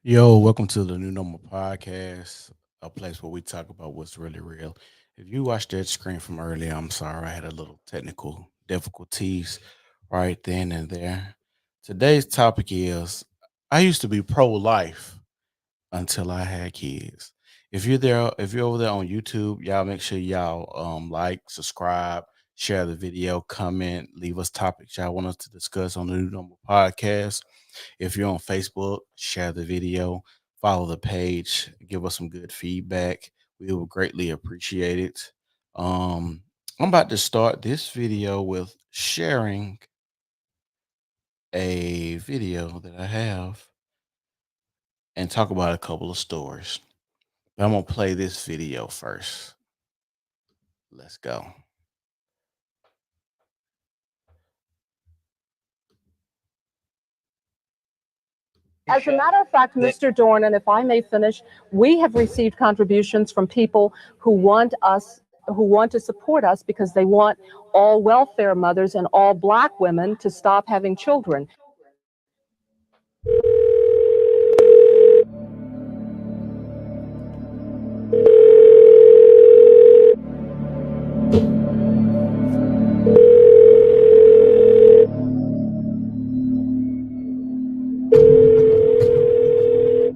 Yo, welcome to the New Normal Podcast, a place where we talk about what's really real. If you watched that screen from earlier, I'm sorry, I had a little technical difficulties right then and there. Today's topic is I used to be pro life until I had kids. If you're over there on YouTube, y'all make sure y'all like, subscribe, share the video, comment, leave us topics y'all want us to discuss on the New Normal Podcast. If you're on Facebook, share the video, follow the page, give us some good feedback. We will greatly appreciate it. Um, I'm about to start this video with sharing a video that I have and talk about a couple of stories. But I'm gonna play this video first. Let's go. As a matter of fact, Mr. Dorn, and if I may finish, we have received contributions from people who want to support us because they want all welfare mothers and all black women to stop having children.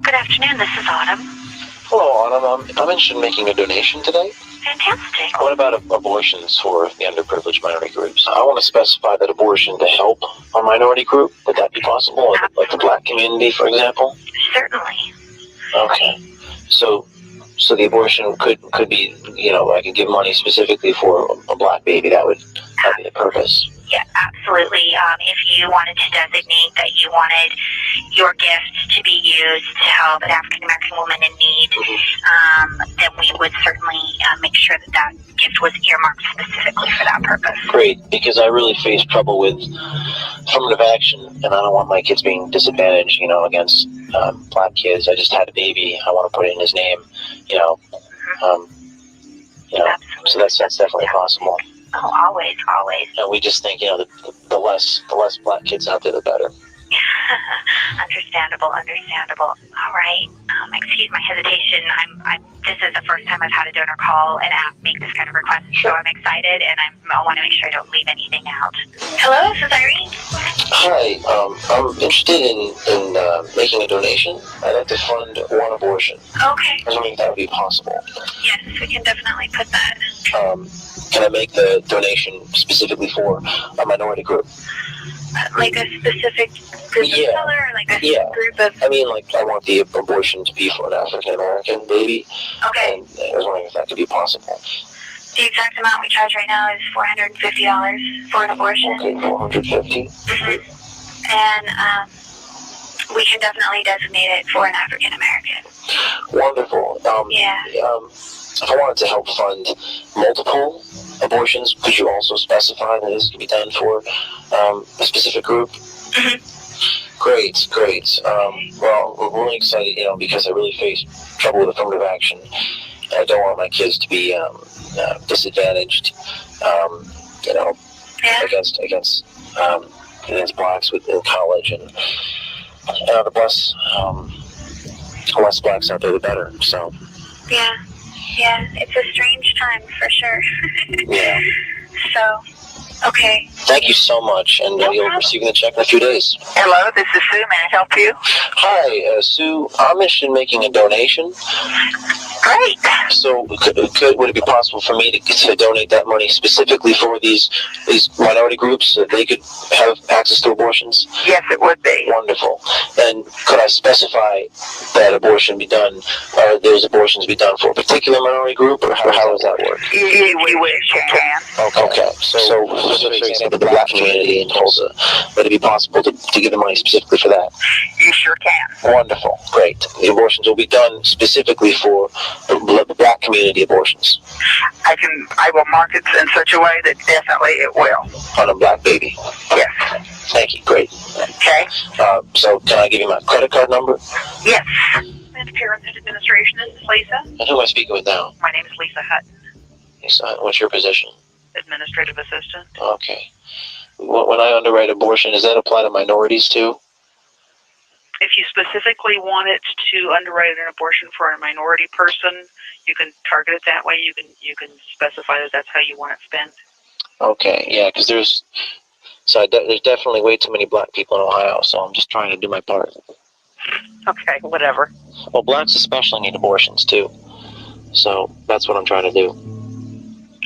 Good afternoon, this is Autumn. Hello, Autumn. I'm interested in making a donation today. Fantastic. What about abortions for the underprivileged minority groups? I want to specify that abortion to help a minority group. Would that be possible? Like the black community, for example? Certainly. Okay. So the abortion could be, I could give money specifically for a black baby. That would be the purpose. Yeah, absolutely. If you wanted to designate that you wanted your gift to be used to help an African American woman in need, then we would certainly make sure that gift was earmarked specifically for that purpose. Great, because I really face trouble with affirmative action, and I don't want my kids being disadvantaged, against black kids. I just had a baby. I want to put it in his name, so that's definitely possible. Oh, always. And we just think, the less black kids out there, the better. Understandable. All right. Excuse my hesitation. This is the first time I've had a donor call and make this kind of request, so I'm excited, and I want to make sure I don't leave anything out. Hello, this is Irene. Hi, I'm interested in making a donation. I'd like to fund one abortion. Okay. I was wondering if that would be possible. Yes, we can definitely put that. Can I make the donation specifically for a minority group? Like a specific group of color, or like a group of... I mean, I want the abortion to be for an African American baby. Okay. And I was wondering if that could be possible. The exact amount we charge right now is $450 for an abortion. Okay, $450. And we can definitely designate it for an African American. Wonderful. If I wanted to help fund multiple abortions, could you also specify that this can be done for a specific group? Great. Well, we're really excited, because I really face trouble with affirmative action. I don't want my kids to be disadvantaged, against blacks in college, and the less blacks out there, the better. So. Yeah, it's a strange time for sure. Yeah. So, okay. Thank you so much, and you'll receive the check in a few days. Hello, this is Sue. May I help you? Hi, Sue. I'm interested in making a donation. Great. So, would it be possible for me to donate that money specifically for these minority groups so that they could have access to abortions? Yes, it would be. Wonderful. And could I specify that abortion be done, or those abortions be done for a particular minority group, or how does that work? If you wish, you can. Okay. So for example, the black community in Tulsa, would it be possible to give the money specifically for that? You sure can. Wonderful. Great. The abortions will be done specifically for the black community abortions. I will mark it in such a way that definitely it will. On a black baby. Yes. Thank you. Great. Okay. So can I give you my credit card number? Yes. Parents and Administration, this is Lisa. And who am I speaking with now? My name is Lisa Hutton, Lisa, what's your position? Administrative Assistant. Okay. When I underwrite abortion, does that apply to minorities too? If you specifically want it to underwrite an abortion for a minority person, you can target it that way. You can specify that that's how you want it spent. Okay, yeah, because there's definitely way too many black people in Ohio, so I'm just trying to do my part. Okay, whatever. Well, blacks especially need abortions too, so that's what I'm trying to do.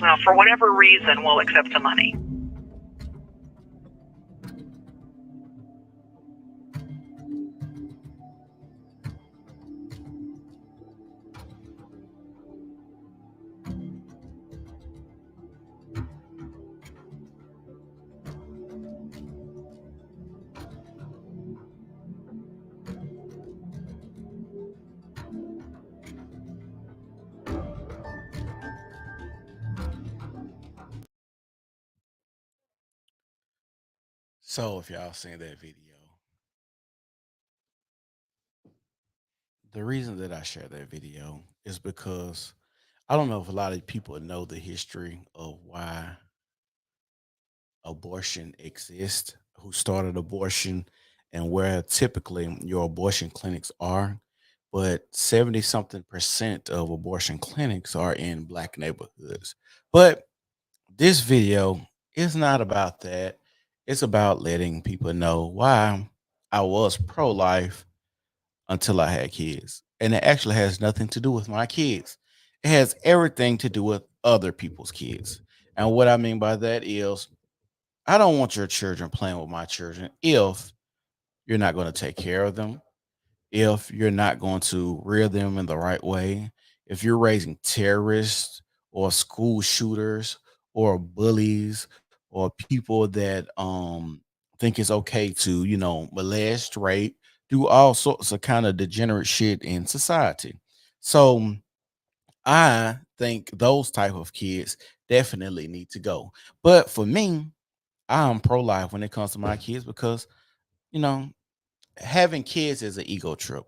Well, for whatever reason, we'll accept the money. So if y'all seen that video, the reason that I share that video is because I don't know if a lot of people know the history of why abortion exists, who started abortion, and where typically your abortion clinics are. But 70 something percent of abortion clinics are in black neighborhoods. But this video is not about that. It's about letting people know why I was pro life until I had kids. And it actually has nothing to do with my kids. It has everything to do with other people's kids. And what I mean by that is I don't want your children playing with my children if you're not going to take care of them, if you're not going to rear them in the right way, if you're raising terrorists or school shooters or bullies or people that think it's okay to, molest, rape, do all sorts of kind of degenerate shit in society. So I think those type of kids definitely need to go. But for me, I'm pro life when it comes to my kids because, you know, having kids is an ego trip.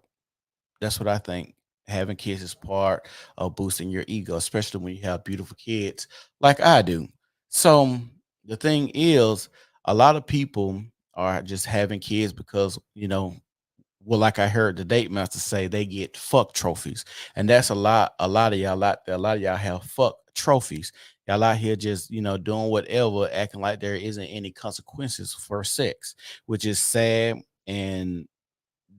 That's what I think. Having kids is part of boosting your ego, especially when you have beautiful kids like I do. So the thing is, a lot of people are just having kids because, well, like I heard the date master say, they get fuck trophies. And that's a lot of y'all out there. A lot of y'all have fuck trophies. Y'all out here just, doing whatever, acting like there isn't any consequences for sex, which is sad and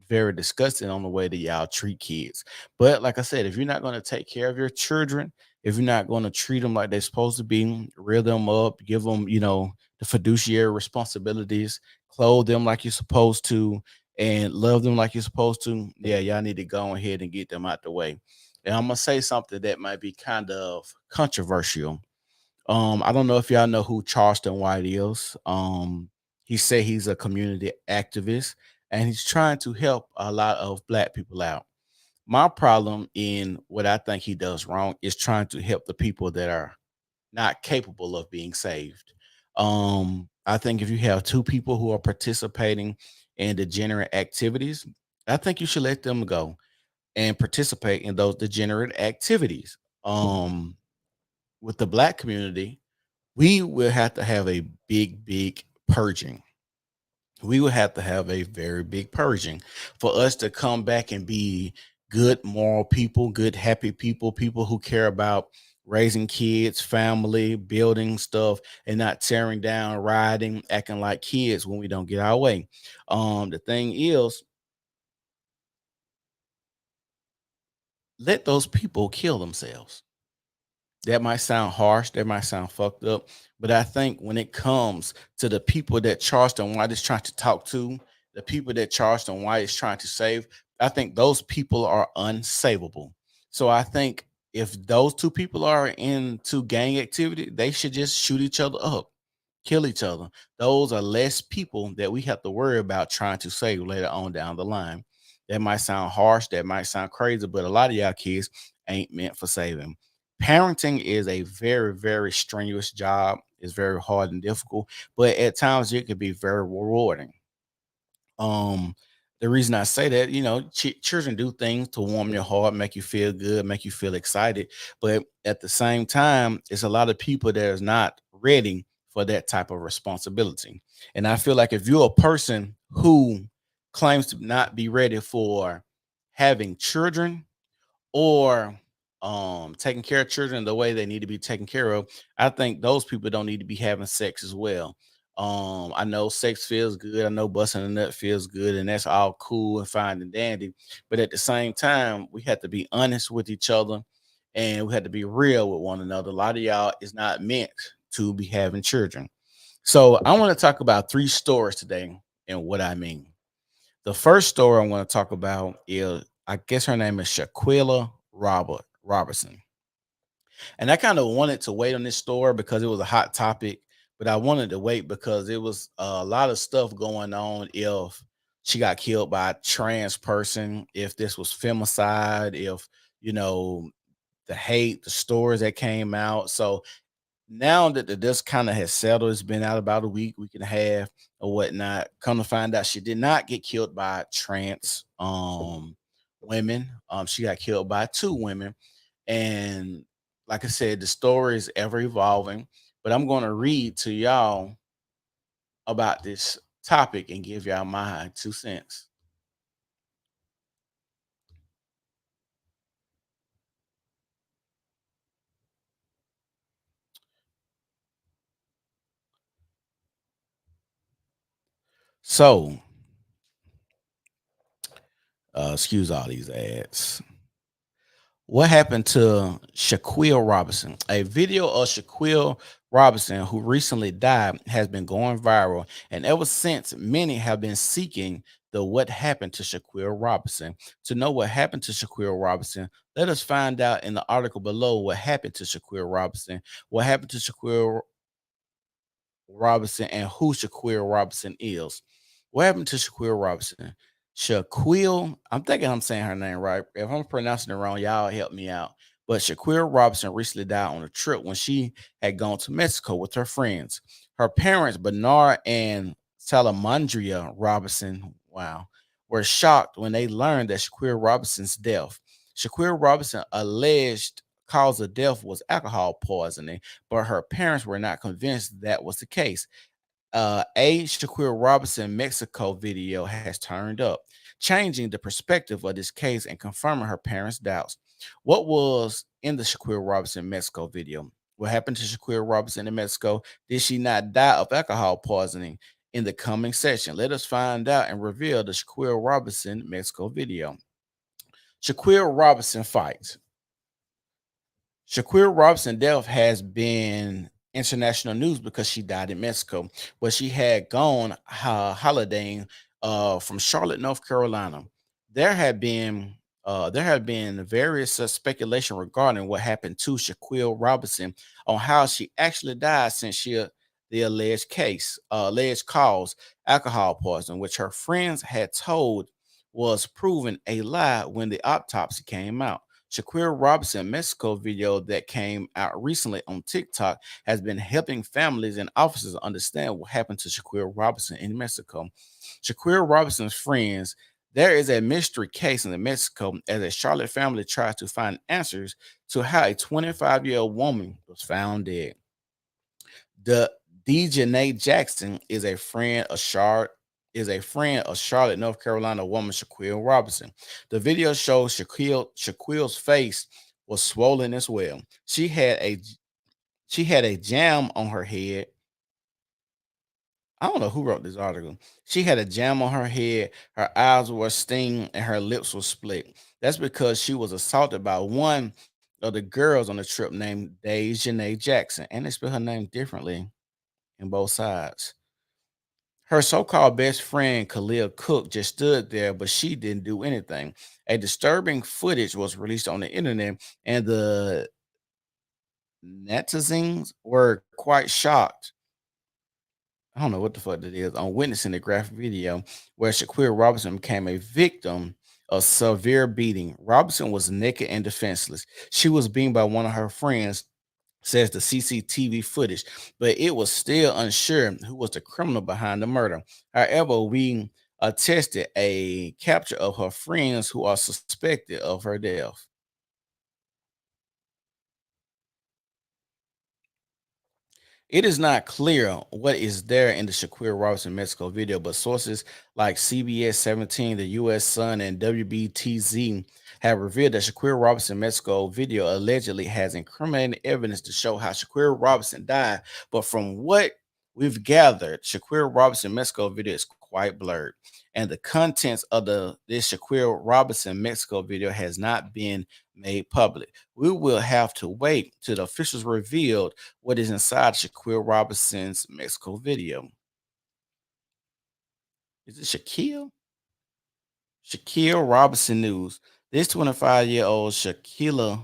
very disgusting on the way that y'all treat kids. But like I said, if you're not going to take care of your children, if you're not going to treat them like they're supposed to be, rear them up, give them, the fiduciary responsibilities, clothe them like you're supposed to, and love them like you're supposed to, yeah, y'all need to go ahead and get them out the way. And I'm gonna say something that might be kind of controversial. I don't know if y'all know who Charleston White is. He said he's a community activist and he's trying to help a lot of black people out. My problem in what I think he does wrong is trying to help the people that are not capable of being saved. I think if you have two people who are participating in degenerate activities, I think you should let them go and participate in those degenerate activities. With the black community, we will have to have a big purging. We will have to have a very big purging for us to come back and be good, moral people, good, happy people, people who care about raising kids, family, building stuff, and not tearing down, riding, acting like kids when we don't get our way. The thing is, let those people kill themselves. That might sound harsh, that might sound fucked up, but I think when it comes to the people that Charleston White is trying to talk to, the people that Charleston White is trying to save, I think those people are unsavable. So I think if those two people are into gang activity, they should just shoot each other up, kill each other. Those are less people that we have to worry about trying to save later on down the line. That might sound harsh, that might sound crazy, but a lot of y'all kids ain't meant for saving. Parenting is a very strenuous job. It's very hard and difficult, but at times it can be very rewarding. um the reason I say that, children do things to warm your heart, make you feel good, make you feel excited, but at the same time it's a lot of people that is not ready for that type of responsibility. And I feel like if you're a person who claims to not be ready for having children or taking care of children the way they need to be taken care of, I think those people don't need to be having sex as well. I know sex feels good. I know busting a nut feels good, and that's all cool and fine and dandy. But at the same time, we have to be honest with each other, and we have to be real with one another. A lot of y'all is not meant to be having children. So I want to talk about 3 stories today and what I mean. The first story I'm going to talk about is, I guess her name is Shaquilla Robertson. And I kind of wanted to wait on this story because it was a hot topic, but I wanted to wait because it was a lot of stuff going on if she got killed by a trans person, if this was femicide, if, you know, the hate, the stories that came out. So now that the dust kind of has settled, it's been out about a week and a half or whatnot. Come to find out, she did not get killed by trans women. She got killed by 2 women, and like I said, the story is ever evolving. But I'm going to read to y'all about this topic and give y'all my 2 cents. So, excuse all these ads. What happened to Shaquille Robinson? A video of Shaquille Robinson, who recently died, has been going viral, and ever since, many have been seeking the what happened to Shaquille Robinson. To know what happened to Shaquille Robinson, let us find out in the article below what happened to Shaquille Robinson. What happened to Shaquille Robinson and who Shaquille Robinson is. What happened to Shaquille Robinson? Shaquille, I'm thinking I'm saying her name right. If I'm pronouncing it wrong, y'all help me out. But Shaquille Robinson recently died on a trip when she had gone to Mexico with her friends. Her parents, Bernard and Salamandria Robinson, wow, were shocked when they learned that Shaquille Robinson's death. Shaquille Robinson alleged cause of death was alcohol poisoning, but her parents were not convinced that was the case. A Shaquille Robinson Mexico video has turned up, changing the perspective of this case and confirming her parents' doubts. What was in the Shaquille Robinson Mexico video? What happened to Shaquille Robinson in Mexico? Did she not die of alcohol poisoning? In the coming section, let us find out and reveal the Shaquille Robinson Mexico video. Shaquille Robinson fights. Shaquille Robinson death has been international news because she died in Mexico, but she had gone holidaying from Charlotte, North Carolina. There had been various speculation regarding what happened to Shaquille Robinson on how she actually died, since the alleged cause alcohol poisoning, which her friends had told was proven a lie when the autopsy came out. Shaquille Robinson Mexico video that came out recently on TikTok has been helping families and officers understand what happened to Shaquille Robinson in Mexico. Shaquille Robinson's friends, there is a mystery case in Mexico as a Charlotte family tries to find answers to how a 25-year-old woman was found dead. The Dejanay Jackson is a friend of Charlotte, North Carolina woman Shaquille Robinson. The video shows Shaquille's face was swollen as well. She had a jam on her head. I don't know who wrote this article. She had a jam on her head, her eyes were stinging, and her lips were split. That's because she was assaulted by one of the girls on the trip named Dejanay Jackson, and they spell her name differently in both sides. Her so-called best friend, Khalil Cook, just stood there, but she didn't do anything. A disturbing footage was released on the internet, and the netizens were quite shocked. I don't know what the fuck that is, on witnessing the graphic video where Shaquille Robinson became a victim of severe beating. Robinson was naked and defenseless. She was beaten by one of her friends, says the CCTV footage, but it was still unsure who was the criminal behind the murder. However, we attested a capture of her friends who are suspected of her death. It is not clear what is there in the Shaquille Robinson Mexico video, but sources like CBS 17, the U.S. Sun, and WBTZ have revealed that Shaquille Robinson Mexico video allegedly has incriminating evidence to show how Shaquille Robinson died. But from what we've gathered, Shaquille Robinson Mexico video is quite blurred, and the contents of this Shaquille Robinson Mexico video has not been made public. We will have to wait till the officials revealed what is inside Shaquille Robinson's Mexico video. Is it Shaquille? Shaquille Robinson News. This 25-year-old Shaquilla,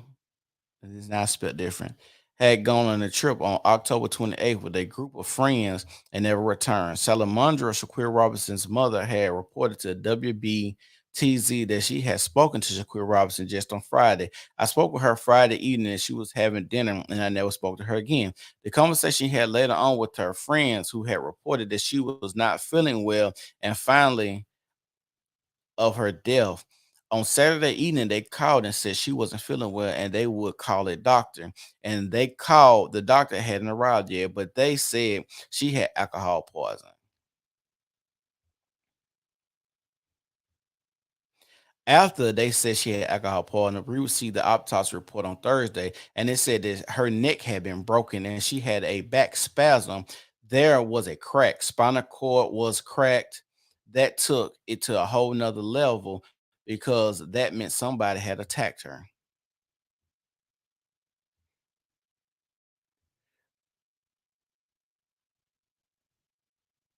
it is not spelled different, had gone on a trip on October 28th with a group of friends and never returned. Salamandra, Shaquille Robinson's mother, had reported to WBTZ that she had spoken to Shaquille Robinson just on Friday. I spoke with her Friday evening and she was having dinner, and I never spoke to her again. The conversation she had later on with her friends, who had reported that she was not feeling well, and finally of her death. On Saturday evening, they called and said she wasn't feeling well and they would call a doctor. And they called, the doctor hadn't arrived yet, but they said she had alcohol poisoning. After they said she had alcohol poisoning, we received the autopsy report on Thursday, and it said that her neck had been broken and she had a back spasm. There was a crack, spinal cord was cracked. That took it to a whole nother level because that meant somebody had attacked her.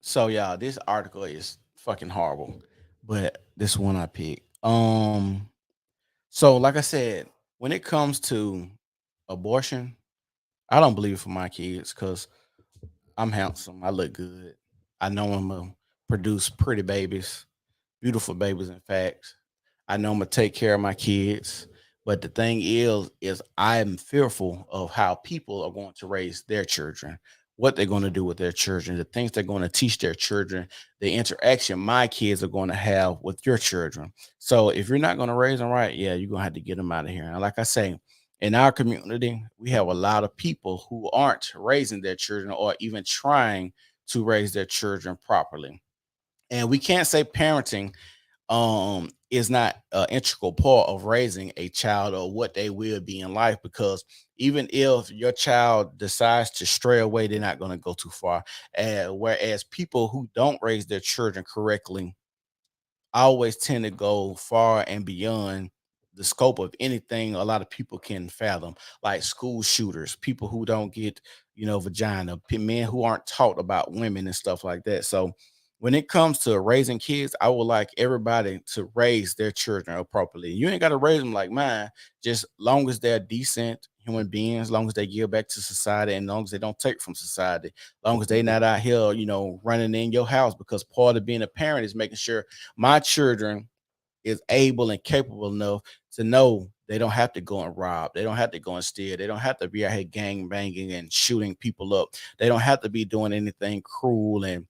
So y'all, this article is fucking horrible, but this one I picked. So like I said, when it comes to abortion, I don't believe it for my kids because I'm handsome, I look good, I know I'm gonna produce pretty babies, beautiful babies. In fact, I know I'm gonna take care of my kids. But the thing is I'm fearful of how people are going to raise their children, what they're going to do with their children, the things they're going to teach their children, the interaction my kids are going to have with your children. So if you're not going to raise them right, yeah, you're gonna have to get them out of here. And like I say, in our community, we have a lot of people who aren't raising their children or even trying to raise their children properly. And we can't say parenting is not an integral part of raising a child or what they will be in life, because even if your child decides to stray away, they're not going to go too far. Whereas people who don't raise their children correctly always tend to go far and beyond the scope of anything a lot of people can fathom, like school shooters, people who don't get, vagina, men who aren't taught about women and stuff like that. So when it comes to raising kids, I would like everybody to raise their children appropriately. You ain't got to raise them like mine, just long as they're decent human beings, long as they give back to society, and long as they don't take from society, long as they not out here, running in your house, because part of being a parent is making sure my children is able and capable enough to know they don't have to go and rob. They don't have to go and steal. They don't have to be out here gang banging and shooting people up. They don't have to be doing anything cruel and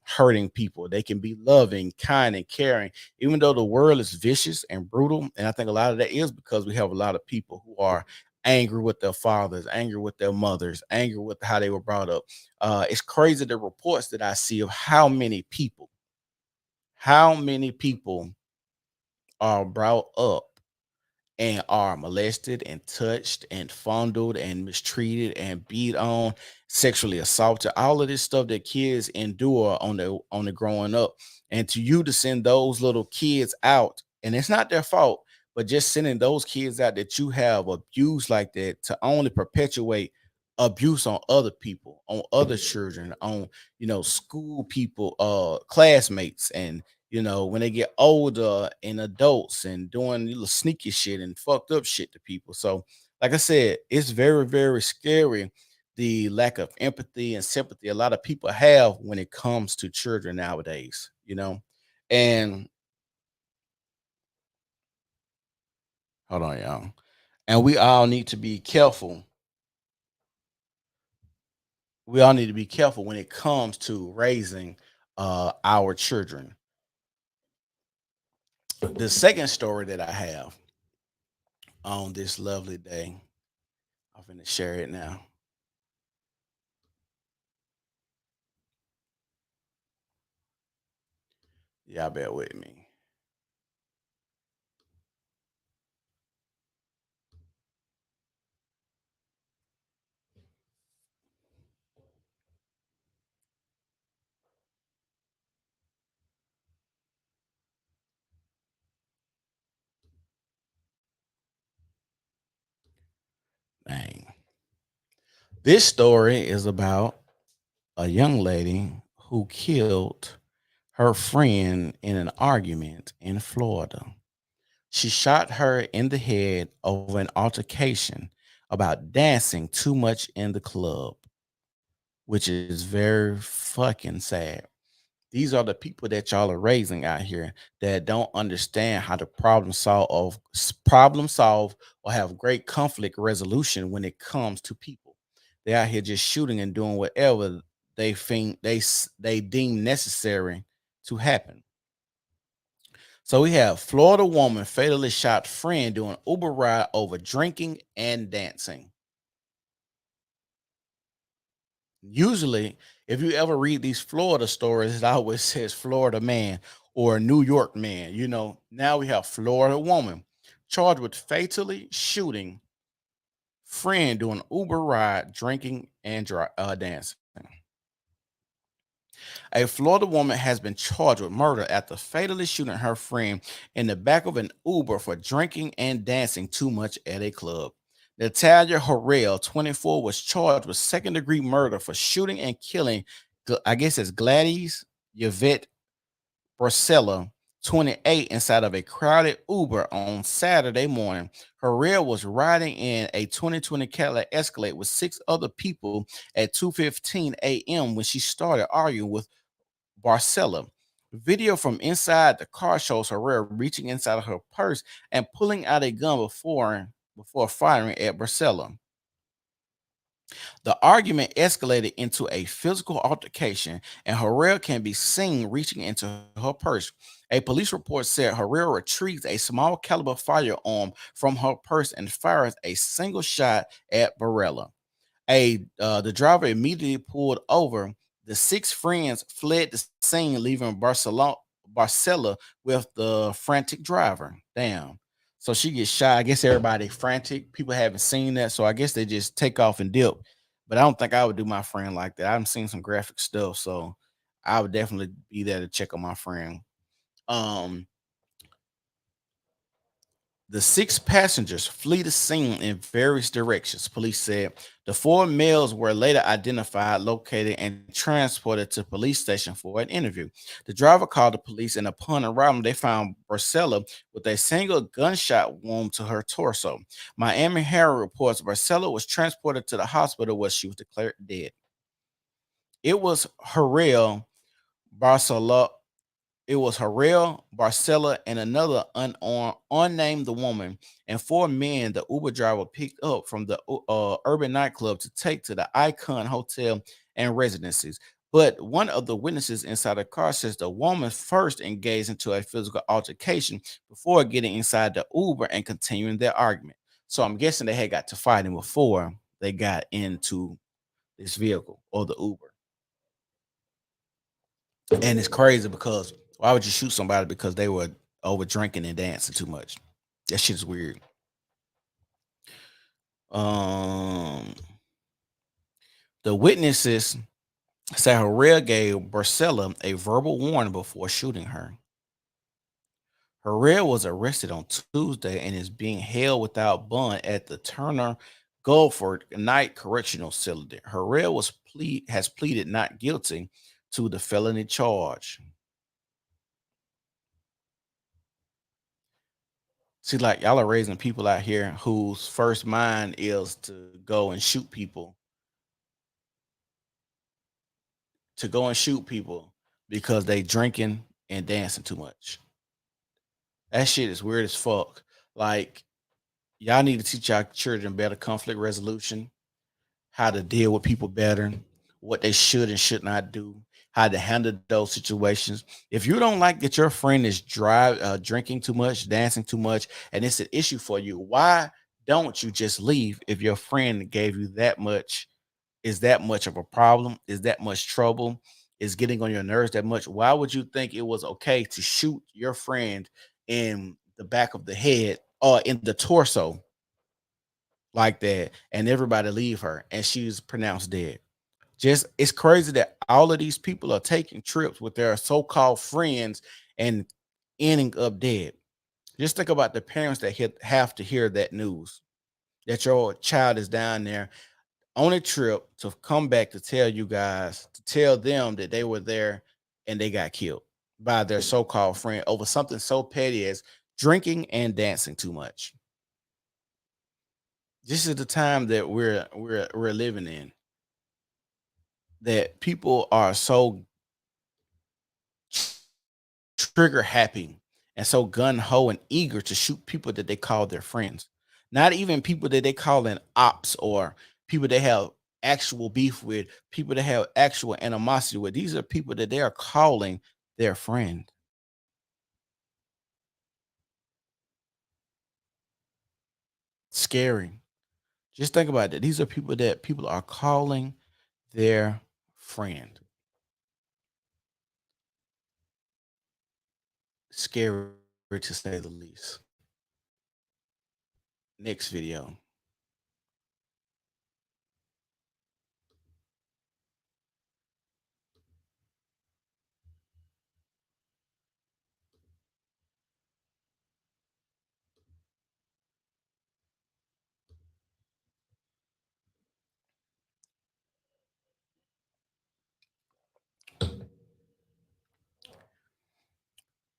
hurting people. They can be loving, kind, and caring, even though the world is vicious and brutal. And I think a lot of that is because we have a lot of people who are angry with their fathers, angry with their mothers, angry with how they were brought up. It's crazy the reports that I see of how many people are brought up and are molested and touched and fondled and mistreated and beat on, sexually assaulted, all of this stuff that kids endure on the growing up. And to you to send those little kids out, and it's not their fault, but just sending those kids out that you have abused like that to only perpetuate abuse on other people, on other children, on school people, classmates, and when they get older and adults and doing little sneaky shit and fucked up shit to people. So, like I said, it's very, very scary, the lack of empathy and sympathy a lot of people have when it comes to children nowadays. And hold on, y'all. And we all need to be careful. We all need to be careful when it comes to raising our children. The second story that I have on this lovely day, I'm going to share it now. Y'all bear with me. Dang. This story is about a young lady who killed her friend in an argument in Florida. She shot her in the head over an altercation about dancing too much in the club, which is very fucking sad. These are the people that y'all are raising out here that don't understand how to problem solve or have great conflict resolution when it comes to people. They out here just shooting and doing whatever they think they deem necessary to happen. So we have Florida woman fatally shot friend doing Uber ride over drinking and dancing. Usually, if you ever read these Florida stories, it always says Florida man or New York man. You know, now we have Florida woman charged with fatally shooting friend doing Uber ride, drinking and dancing. A Florida woman has been charged with murder after fatally shooting her friend in the back of an Uber for drinking and dancing too much at a club. Natalia Harrell, 24, was charged with second-degree murder for shooting and killing, I guess it's Gladys Yvette Barcella, 28, inside of a crowded Uber on Saturday morning. Harrell was riding in a 2020 Cadillac Escalade with 6 other people at 2:15 a.m. when she started arguing with Barcella. Video from inside the car shows Herrera reaching inside of her purse and pulling out a gun before firing at Barcella. The argument escalated into a physical altercation, and Herrera can be seen reaching into her purse. A police report said Herrera retrieves a small caliber firearm from her purse and fires a single shot at Barella. The driver immediately pulled over. The 6 friends fled the scene, leaving Barcella with the frantic driver. Damn. So she gets shot. I guess everybody frantic. People haven't seen that, so I guess they just take off and dip. But I don't think I would do my friend like that. I've seen some graphic stuff, so I would definitely be there to check on my friend. Um, The 6 passengers flee the scene in various directions. Police said the 4 males were later identified, located, and transported to police station for an interview. The driver called the police, and upon arrival, they found Barcella with a single gunshot wound to her torso. Miami Herald reports Barcella was transported to the hospital where she was declared dead. It was Harrell Barcella It was Harrell, Barcella, and another unnamed woman, and 4 men the Uber driver picked up from the urban nightclub to take to the Icon Hotel and residences. But one of the witnesses inside the car says the woman first engaged into a physical altercation before getting inside the Uber and continuing their argument. So I'm guessing they had got to fighting before they got into this vehicle or the Uber. And it's crazy because why would you shoot somebody because they were over drinking and dancing too much? That shit's weird. Um, the witnesses say Harrell gave Barcella a verbal warning before shooting her. Harrell was arrested on Tuesday and is being held without bond at the Turner Guilford Night Correctional Facility. Harrell has pleaded not guilty to the felony charge. See, like y'all are raising people out here whose first mind is to go and shoot people, because they drinking and dancing too much. That shit is weird as fuck. Like, y'all need to teach y'all children better conflict resolution, how to deal with people better, what they should and should not do, how to handle those situations. If you don't like that your friend is drinking too much, dancing too much, and it's an issue for you, why don't you just leave if your friend gave you that much, is that much of a problem, is that much trouble, is getting on your nerves that much, why would you think it was okay to shoot your friend in the back of the head or in the torso like that and everybody leave her and she's pronounced dead? Just it's crazy that all of these people are taking trips with their so-called friends and ending up dead. Just think about the parents that have to hear that news that your child is down there on a trip to come back to tell you guys, to tell them that they were there and they got killed by their so-called friend over something so petty as drinking and dancing too much. This is the time that we're living in. That people are so trigger happy and so gun ho and eager to shoot people that they call their friends, not even people that they call in ops or people they have actual beef with, people that have actual animosity with. These are people that they are calling their friend. Scary. Just think about it. These are people that people are calling their friend. Scary to say the least. Next video.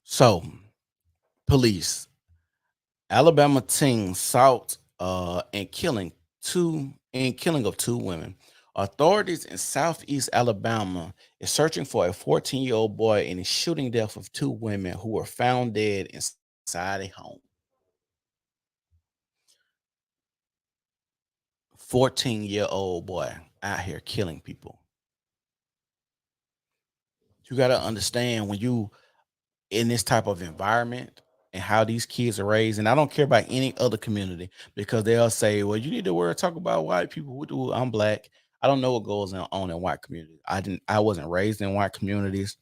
So, police, Alabama teen assault and killing of two women. Authorities in Southeast Alabama is searching for a 14-year-old boy in the shooting death of two women who were found dead inside a home. 14-year-old boy out here killing people. You got to understand when you in this type of environment and how these kids are raised, and I don't care about any other community because they'll say, well, you need to talk about white people. I'm black. I don't know what goes on in white communities. I wasn't raised in white communities.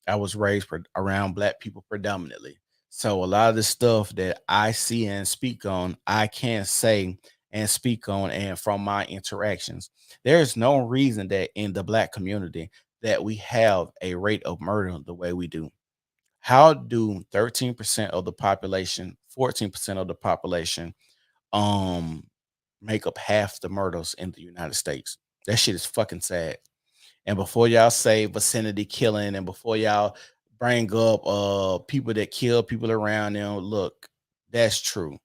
I was raised around black people predominantly. So a lot of the stuff that I see and speak on, I can't say and speak on and from my interactions. There's no reason that in the black community that we have a rate of murder the way we do. How do 13% of the population, 14% of the population, um, make up half the murders in the United States? That shit is fucking sad. And before y'all say vicinity killing, and before y'all bring up people that kill people around them, look, that's true.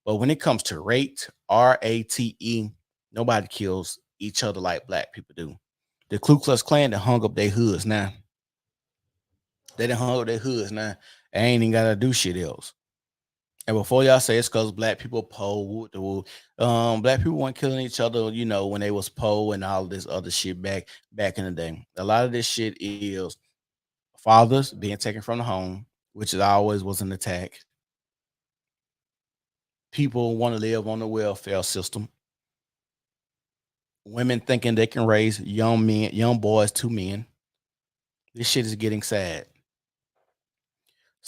But when it comes to rate, RATE, nobody kills each other like black people do. The Ku Klux Klan that hung up their hoods now. They done hung up their hoods now. I ain't even gotta do shit else. And before y'all say it's because black people black people weren't killing each other, when they was and all this other shit back in the day. A lot of this shit is fathers being taken from the home, which is always was an attack. People want to live on the welfare system. Women thinking they can raise young boys to men. This shit is getting sad.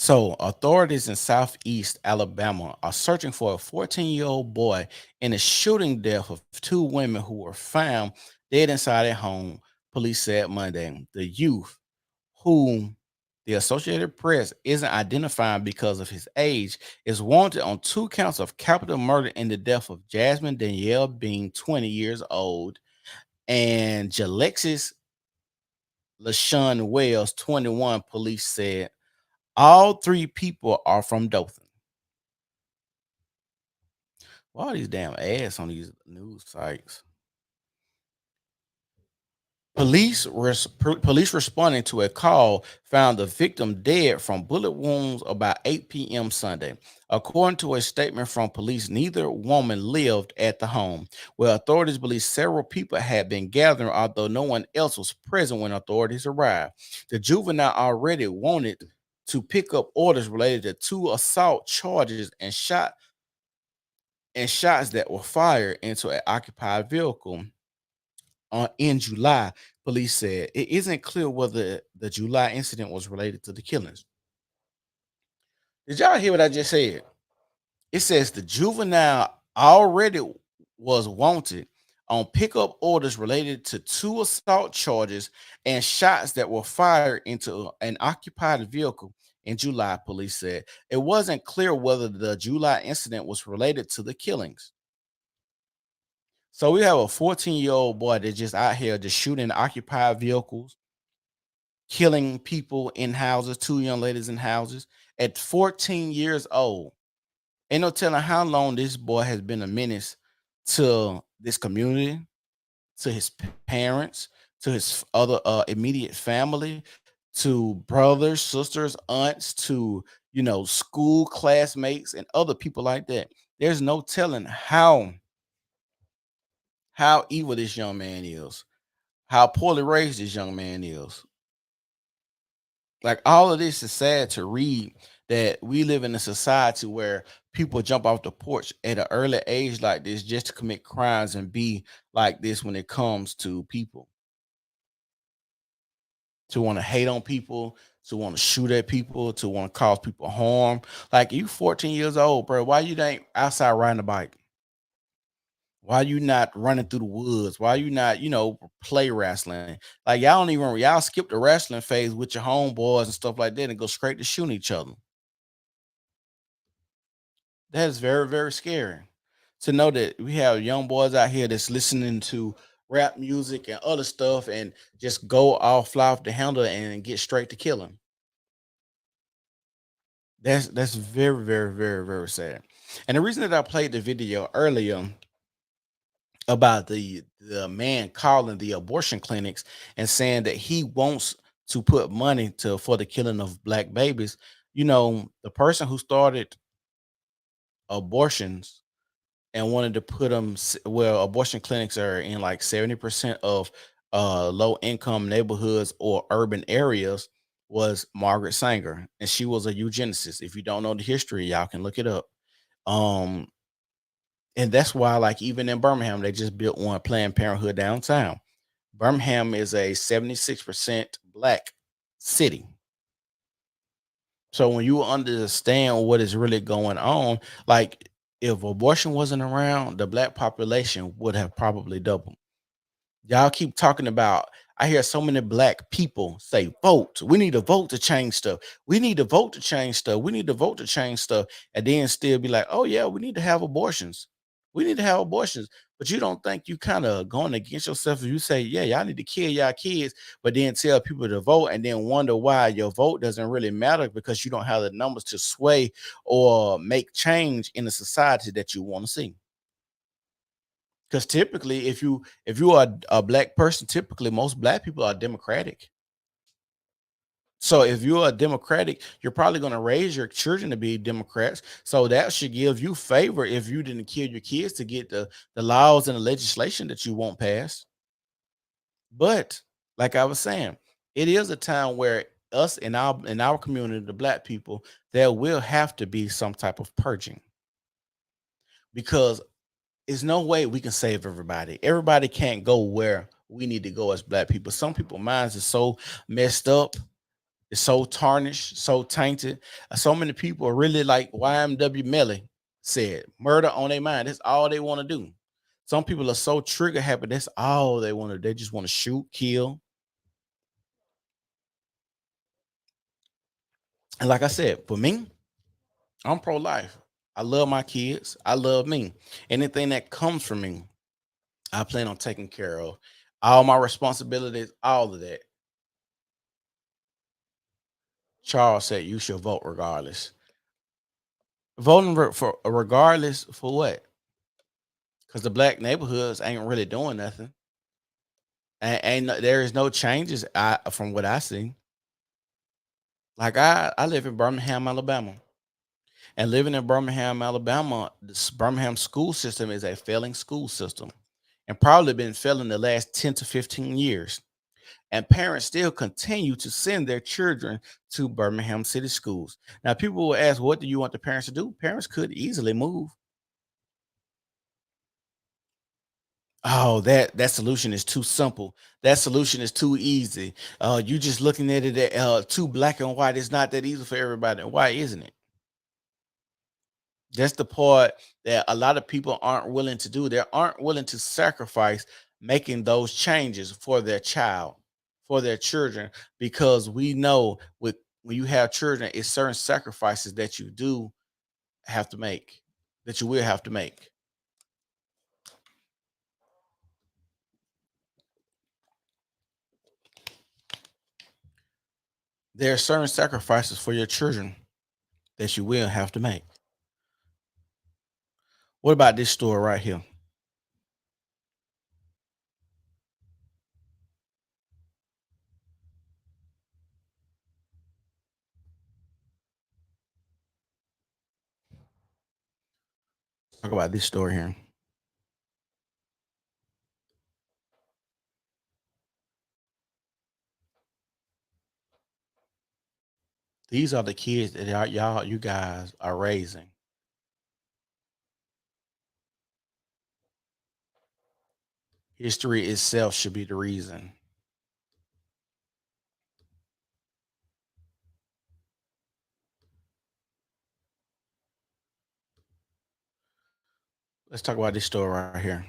So, authorities in Southeast Alabama are searching for a 14-year-old boy in a shooting death of two women who were found dead inside a home, police said Monday. The youth, who the Associated Press isn't identifying because of his age, is wanted on 2 counts of capital murder in the death of Jasmine Danielle Bean, 20 years old, and Jalexis LaShawn Wells, 21, police said. All 3 people are from Dothan. Why all these damn ads on these news sites? Police responding to a call found the victim dead from bullet wounds about 8 p.m. Sunday. According to a statement from police, neither woman lived at the home, where authorities believe several people had been gathering, although no one else was present when authorities arrived. The juvenile already wanted to pick up orders related to 2 assault charges and shots that were fired into an occupied vehicle in July, police said it isn't clear whether the July incident was related to the killings. Did y'all hear what I just said? It says the juvenile already was wanted on pickup orders related to 2 assault charges and shots that were fired into an occupied vehicle in July, police said. It wasn't clear whether the July incident was related to the killings. So we have a 14-year-old boy that's just out here just shooting occupied vehicles, killing people in houses, 2 young ladies in houses at 14 years old. Ain't no telling how long this boy has been a menace to this community, to his parents, to his other immediate family, to brothers, sisters, aunts, to school classmates and other people like that. There's no telling how evil this young man is, how poorly raised this young man is. Like, all of this is sad to read, that we live in a society where people jump off the porch at an early age like this just to commit crimes and be like this when it comes to people. To want to hate on people, to want to shoot at people, to want to cause people harm. Like, you 14 years old, bro. Why you ain't outside riding a bike? Why you not running through the woods? Why you not, play wrestling? Like, y'all skip the wrestling phase with your homeboys and stuff like that and go straight to shooting each other. That is very, very scary to know that we have young boys out here that's listening to rap music and other stuff and just go fly off the handle and get straight to killing. That's very, very, very, very sad. And the reason that I played the video earlier about the man calling the abortion clinics and saying that he wants to put money for the killing of black babies, the person who started abortions and wanted to put them, well, abortion clinics are in like 70% of low income neighborhoods or urban areas, was Margaret Sanger, and she was a eugenicist. If you don't know the history, y'all can look it up. And that's why, like, even in Birmingham, they just built one, Planned Parenthood, downtown. Birmingham is a 76% black city. So when you understand what is really going on, like, if abortion wasn't around, the black population would have probably doubled. Y'all keep talking about, I hear so many black people say, vote. We need to vote to change stuff. We need to vote to change stuff. We need to vote to change stuff. And then still be like, oh, yeah, we need to have abortions. We need to have abortions. But you don't think you kind of going against yourself if you say, yeah, y'all need to kill y'all kids, but then tell people to vote and then wonder why your vote doesn't really matter because you don't have the numbers to sway or make change in the society that you want to see. Because typically, if you are a black person, typically most black people are Democratic. So if you're a Democratic, you're probably going to raise your children to be Democrats. So that should give you favor if you didn't kill your kids to get the laws and the legislation that you want passed. But like I was saying, it is a time where us in our community, the black people, there will have to be some type of purging, because there's no way we can save everybody. Everybody can't go where we need to go as black people. Some people's minds are so messed up, it's so tarnished, so tainted. So many people are really, like YMW Melly said, murder on their mind. That's all they want to do. Some people are so trigger happy. That's all they want to. They just want to shoot, kill. And like I said, for me, I'm pro-life. I love my kids. I love me. Anything that comes from me, I plan on taking care of. All my responsibilities, all of that. Charles said you should vote regardless. Voting for regardless for what? Because the black neighborhoods ain't really doing nothing. And there is no changes from what I see. Like, I live in Birmingham, Alabama. And living in Birmingham, Alabama, the Birmingham school system is a failing school system and probably been failing the last 10 to 15 years. And parents still continue to send their children to Birmingham city schools. Now, people will ask, what do you want the parents to do? Parents could easily move. Oh, that solution is too simple. That solution is too easy. You just looking at it too black and white. It's not that easy for everybody. Why isn't it? That's the part that a lot of people aren't willing to do. They aren't willing to sacrifice making those changes for their child, for their children, because we know with when you have children, it's certain sacrifices that you do have to make, that you will have to make. There are certain sacrifices for your children that you will have to make. What about this story right here? Talk about this story here. These are the kids that you guys are raising. History itself should be the reason. Let's talk about this story right here.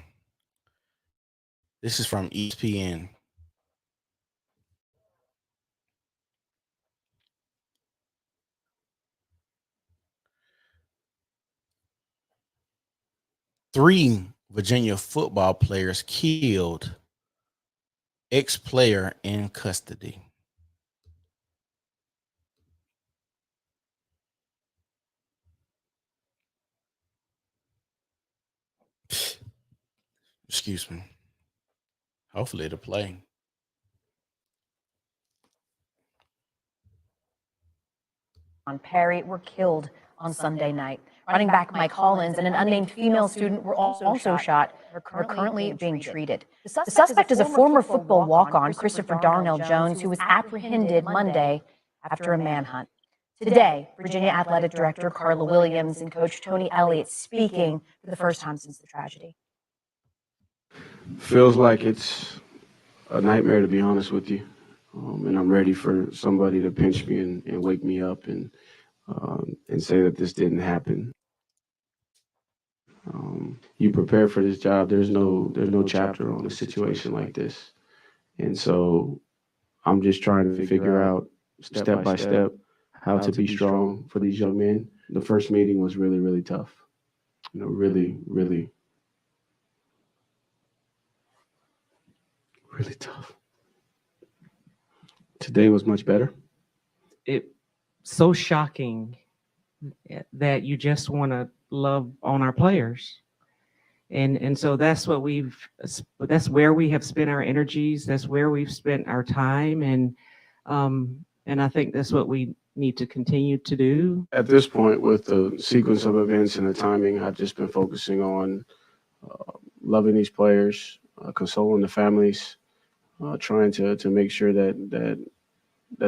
This is from ESPN. Three Virginia football players killed, ex-player in custody. Excuse me. Hopefully it'll play. Perry were killed on Sunday night. Running back Mike Hollins and an unnamed female student were also shot. Are currently being treated. The suspect is a former football walk-on, Christopher Darnell Jones, who was apprehended Monday after a manhunt. Today, Virginia Athletic Director Carla Williams and Coach Tony Elliott speaking for the first time since the tragedy. Feels like it's a nightmare, to be honest with you. And I'm ready for somebody to pinch me and wake me up and say that this didn't happen. You prepare for this job. There's no chapter on a situation like this. And so I'm just trying to figure out step by step how to be strong for these young men. The first meeting was really, really tough. You know, really, really, really tough. Today was much better. It's so shocking that you just want to love on our players. And so that's where we have spent our energies. That's where we've spent our time. And I think that's what we need to continue to do. At this point, with the sequence of events and the timing, I've just been focusing on loving these players, consoling the families, trying to make sure that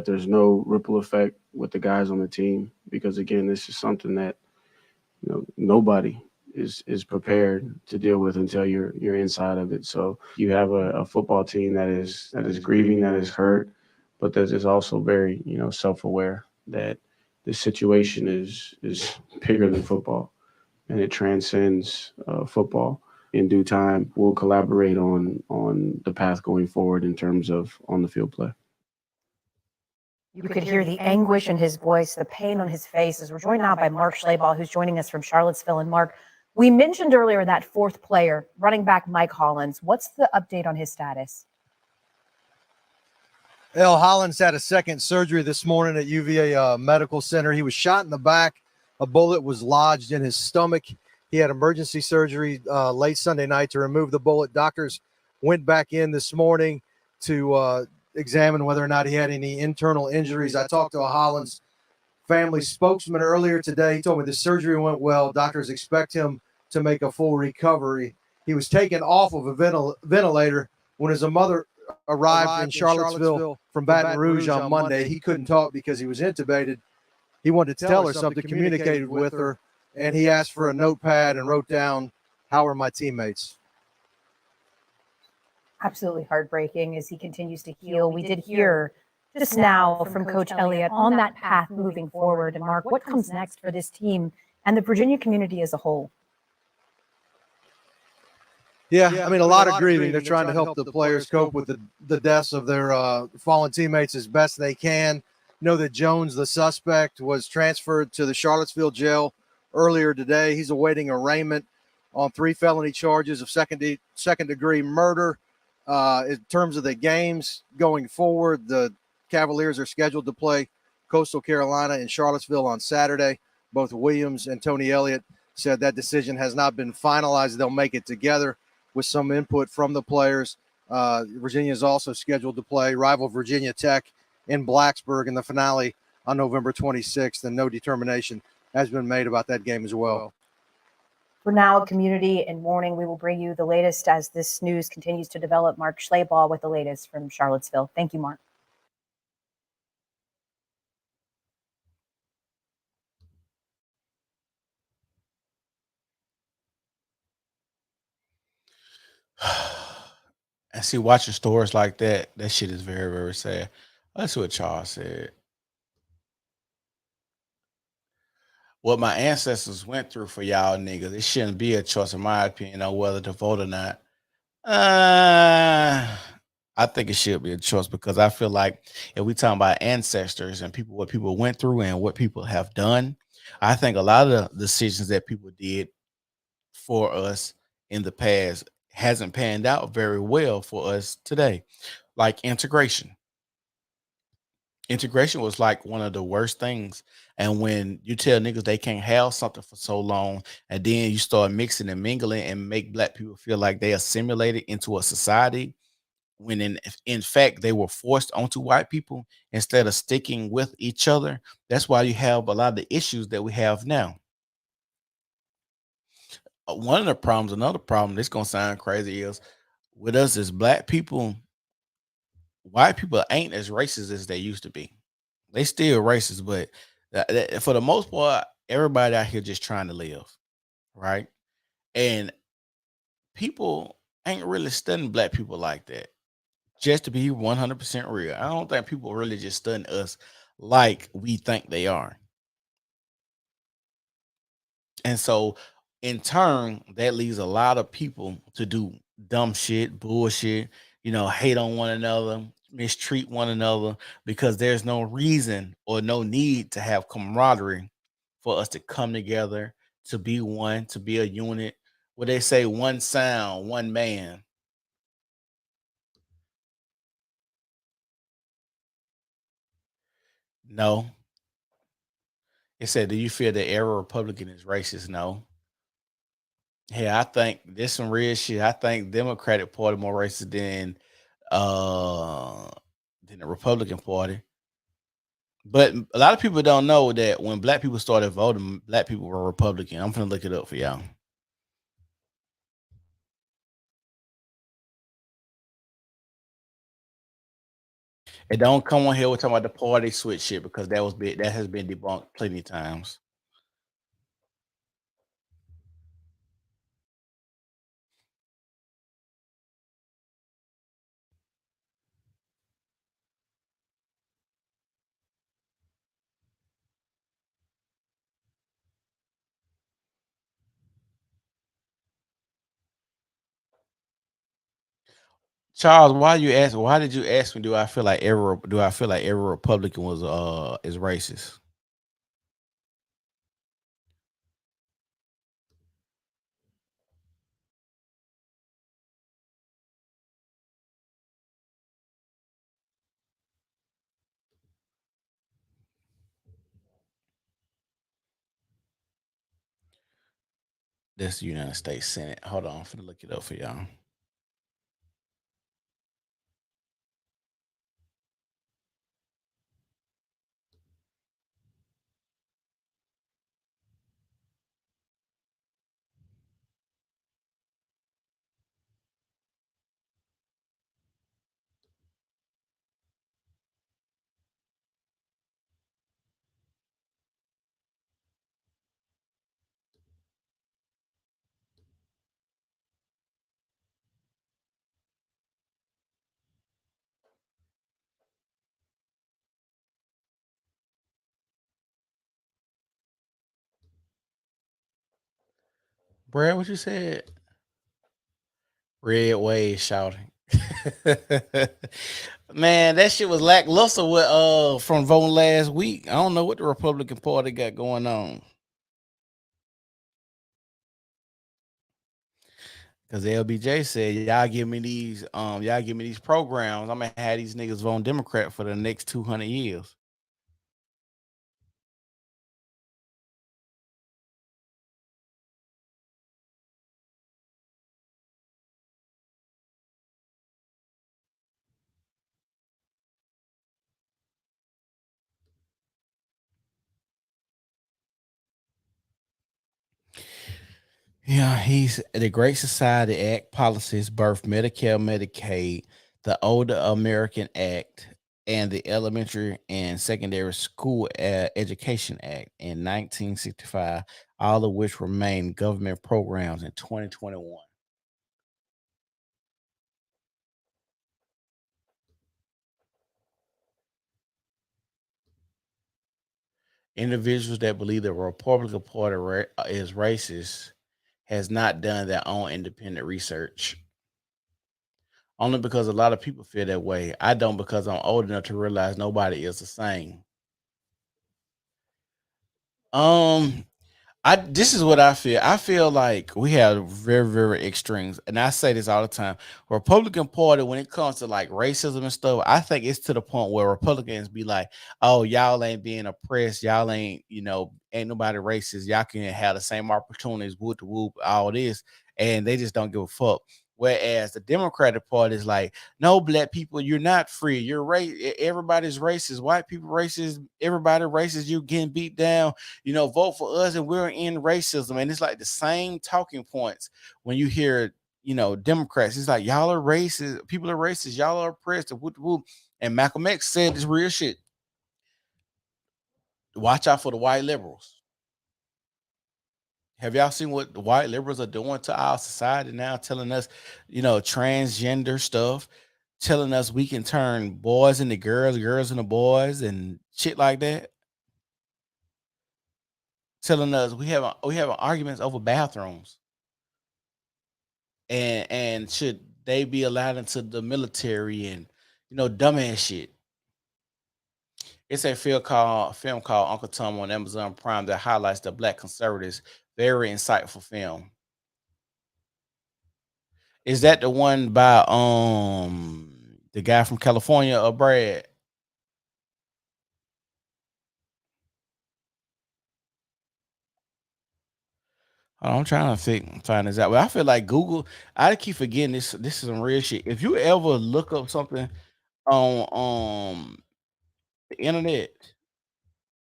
there's no ripple effect with the guys on the team. Because again, this is something that nobody is prepared to deal with until you're inside of it. So you have a football team that is grieving, that is hurt, but that is also very self-aware that this situation is bigger than football, and it transcends football. In due time, we'll collaborate on the path going forward in terms of on the field play. You could hear the anguish in his voice, the pain on his face, as we're joined now by Mark Schlabach, who's joining us from Charlottesville. And Mark, we mentioned earlier that fourth player, running back Mike Hollins. What's the update on his status? Hollins had a second surgery this morning at UVA Medical Center. He was shot in the back. A bullet was lodged in his stomach. He had emergency surgery late Sunday night to remove the bullet. Doctors went back in this morning to examine whether or not he had any internal injuries. I talked to a Hollins family spokesman earlier today. He told me the surgery went well. Doctors expect him to make a full recovery. He was taken off of a ventilator when his mother arrived in Charlottesville from Baton Rouge on Monday. He couldn't talk because he was intubated. He wanted to tell her something, communicated with her, and he asked for a notepad and wrote down, "How are my teammates?" Absolutely heartbreaking as he continues to heal. We did hear just now from Coach Elliott on that path moving forward. And Mark, what comes next for this team and the Virginia community as a whole? Yeah, I mean, a lot of grieving. They're trying to help the players cope with the deaths of their fallen teammates as best they can. Know that Jones, the suspect, was transferred to the Charlottesville jail earlier today. He's awaiting arraignment on 3 felony charges of second-degree murder. In terms of the games going forward, the Cavaliers are scheduled to play Coastal Carolina and Charlottesville on Saturday. Both Williams and Tony Elliott said that decision has not been finalized. They'll make it together with some input from the players. Virginia is also scheduled to play rival Virginia Tech in Blacksburg in the finale on November 26th, and no determination has been made about that game as well. For now, community in mourning. We will bring you the latest as this news continues to develop. Mark Schlabach with the latest from Charlottesville. Thank you, Mark. And see, watching stories like that shit is very, very sad. That's what Charles said. What my ancestors went through for y'all niggas, it shouldn't be a choice, in my opinion, on whether to vote or not. I think it should be a choice because I feel like if we talk about ancestors and people, what people went through and what people have done, I think a lot of the decisions that people did for us in the past hasn't panned out very well for us today. Like integration. Integration was like one of the worst things. And when you tell niggas they can't have something for so long, and then you start mixing and mingling and make black people feel like they assimilated into a society, when in fact they were forced onto white people instead of sticking with each other. That's why you have a lot of the issues that we have now. One of the problems, another problem, this gonna sound crazy, is with us as black people, white people ain't as racist as they used to be. They still racist, but for the most part, everybody out here just trying to live, right? And people ain't really studying black people like that. Just to be 100% real, I don't think people really just studying us like we think they are. And so, in turn, that leaves a lot of people to do dumb shit, bullshit, hate on one another, mistreat one another, because there's no reason or no need to have camaraderie for us to come together, to be one, to be a unit. What they say, one sound, one man. No. It said, do you feel that every Republican is racist? No. Hey, I think this some real shit. I think Democratic Party more racist uh than the Republican Party. But a lot of people don't know that when black people started voting, black people were Republican. I'm gonna look it up for y'all. And don't come on here with talking about the party switch shit because that has been debunked plenty of times. Charles, why did you ask me do I feel like every Republican was is racist? That's the United States Senate. Hold on, I'm finna look it up for y'all. Brad, what you said? Red Wave shouting. Man, that shit was lackluster with from voting last week. I don't know what the Republican Party got going on. Cause LBJ said, y'all give me these programs. I'm gonna have these niggas voting Democrat for the next 200 years. Yeah, he's the Great Society Act policies birthed Medicare, Medicaid, the Older American Act, and the Elementary and Secondary School Education Act in 1965, all of which remain government programs in 2021. Individuals that believe the Republican Party is racist has not done their own independent research. Only because a lot of people feel that way. I don't, because I'm old enough to realize nobody is the same. Um, this is what I feel. I feel like we have very, very extremes, and I say this all the time. Republican Party, when it comes to like racism and stuff, I think it's to the point where Republicans be like, "Oh, y'all ain't being oppressed. Y'all ain't, ain't nobody racist. Y'all can have the same opportunities, whoop to whoop, all this," and they just don't give a fuck. Whereas the Democratic Party is like, "No, black people, you're not free. You're everybody's racist. White people racist. Everybody racist. You getting beat down. Vote for us and we're in racism." And it's like the same talking points when you hear, Democrats. It's like, y'all are racist, people are racist, y'all are oppressed, and whoop, whoop. And Malcolm X said this real shit. Watch out for the white liberals. Have y'all seen what the white liberals are doing to our society now, telling us, transgender stuff, telling us we can turn boys into girls, girls into boys, and shit like that? Telling us we have arguments over bathrooms, and should they be allowed into the military, and dumbass shit. It's a film called Uncle Tom on Amazon Prime that highlights the Black conservatives. Very insightful film. Is that the one by the guy from California, Brad? I'm trying to find this out. But I feel like Google, I keep forgetting this. This is some real shit. If you ever look up something on the internet,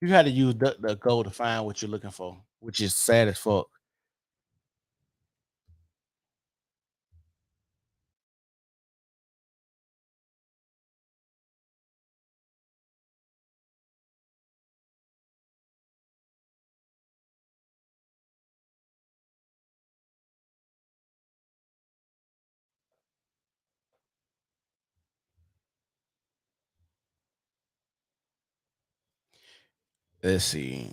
you had to use DuckDuckGo to find what you're looking for, which is sad as fuck. Let's see.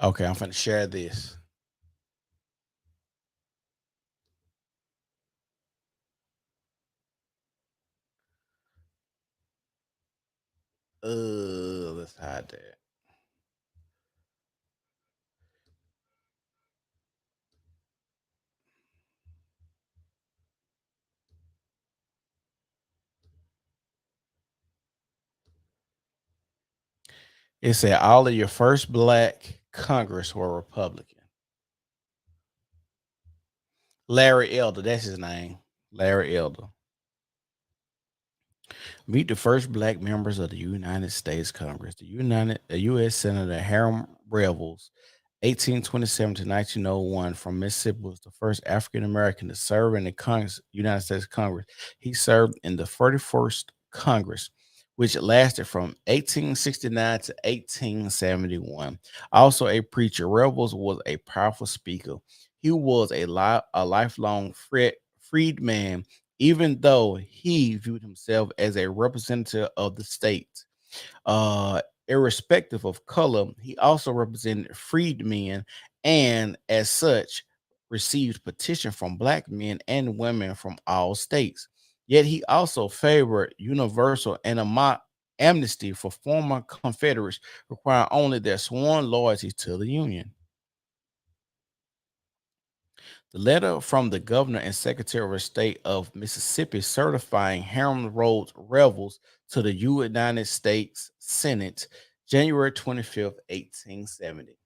Okay, I'm finna share this. Let's hide that. It said all of your first Black Congress were Republican. Larry Elder, that's his name. Larry Elder. Meet the first Black members of the United States Congress. The U.S. Senator Hiram Revels, 1827 to 1901, from Mississippi, was the first African American to serve in the United States Congress. He served in the 41st Congress, which lasted from 1869 to 1871. Also a preacher, Revels was a powerful speaker. He was a lifelong freedman, even though he viewed himself as a representative of the state. Irrespective of color, he also represented freedmen and, as such, received petition from black men and women from all states. Yet he also favored universal amnesty for former Confederates, requiring only their sworn loyalty to the Union. The letter from the governor and secretary of state of Mississippi certifying Hammond Road's rebels to the United States Senate, January 25th, 1870.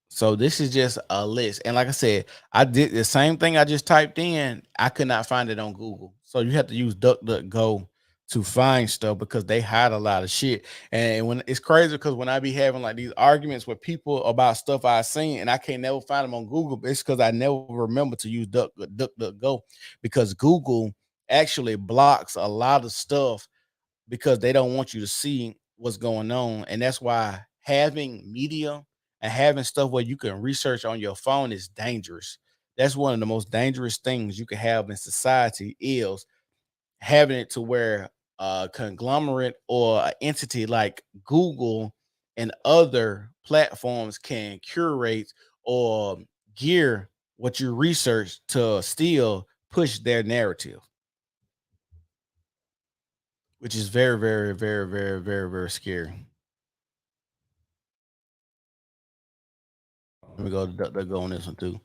So this is just a list. And like I said, I did the same thing I just typed in. I could not find it on Google. So you have to use DuckDuckGo to find stuff because they hide a lot of shit. And when it's crazy because when I be having like these arguments with people about stuff I've seen and I can't never find them on Google, it's because I never remember to use DuckDuckGo because Google actually blocks a lot of stuff because they don't want you to see what's going on. And that's why having media and having stuff where you can research on your phone is dangerous. That's one of the most dangerous things you can have in society is having it to where a conglomerate or an entity like Google and other platforms can curate or gear what you research to still push their narrative, which is very, very, very, very, very, very scary. Let me go to DuckDuckGo on this one too.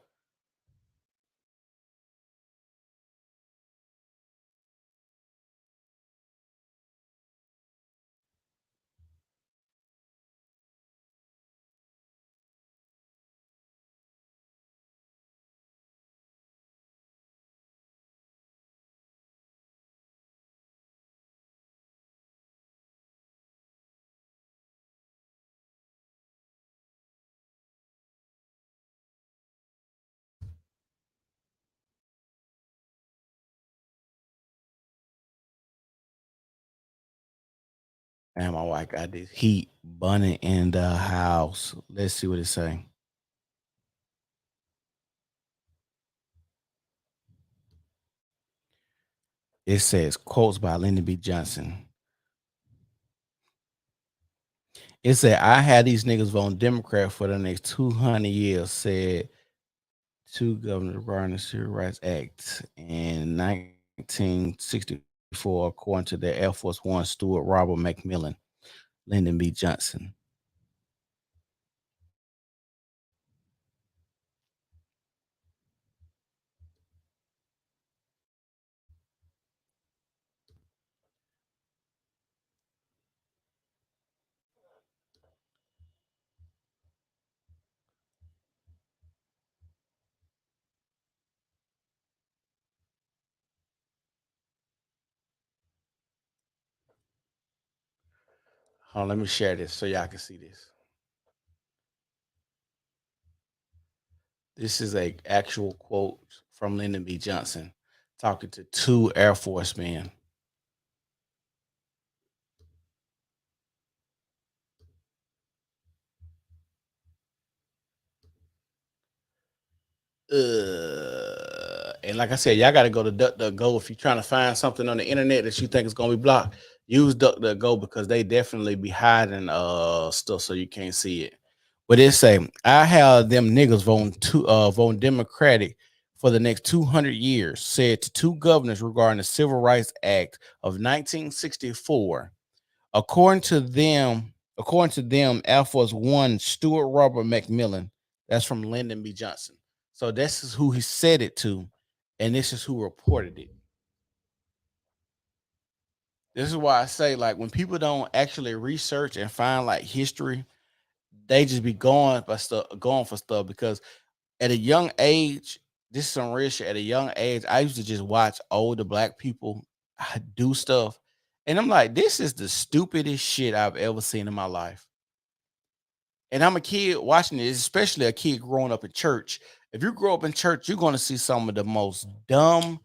And my wife got this heat bunny in the house. Let's see what it say. It says quotes by Lyndon B. Johnson. It said, I had these niggas voting Democrat for the next 200 years, said two governors regarding the Civil Rights Act in 1964, according to the Air Force One Stewart Robert McMillan, Lyndon B. Johnson. Hold on, let me share this so y'all can see this. This is a actual quote from Lyndon B. Johnson talking to two Air Force men. And like I said, y'all got to go to DuckDuckGo if you're trying to find something on the internet that you think is going to be blocked. Use DuckDuckGo because they definitely be hiding stuff so you can't see it. But it say, I have them niggas voting Democratic for the next 200 years, said to two governors regarding the Civil Rights Act of 1964. According to them, Air Force One Stewart Robert McMillan. That's from Lyndon B. Johnson. So this is who he said it to, and this is who reported it. This is why I say, like, when people don't actually research and find like history, they just be going for stuff because at a young age, this is some real shit. At a young age, I used to just watch older black people do stuff, and I'm like, this is the stupidest shit I've ever seen in my life. And I'm a kid watching this, especially a kid growing up in church. If you grow up in church, you're going to see some of the most dumb,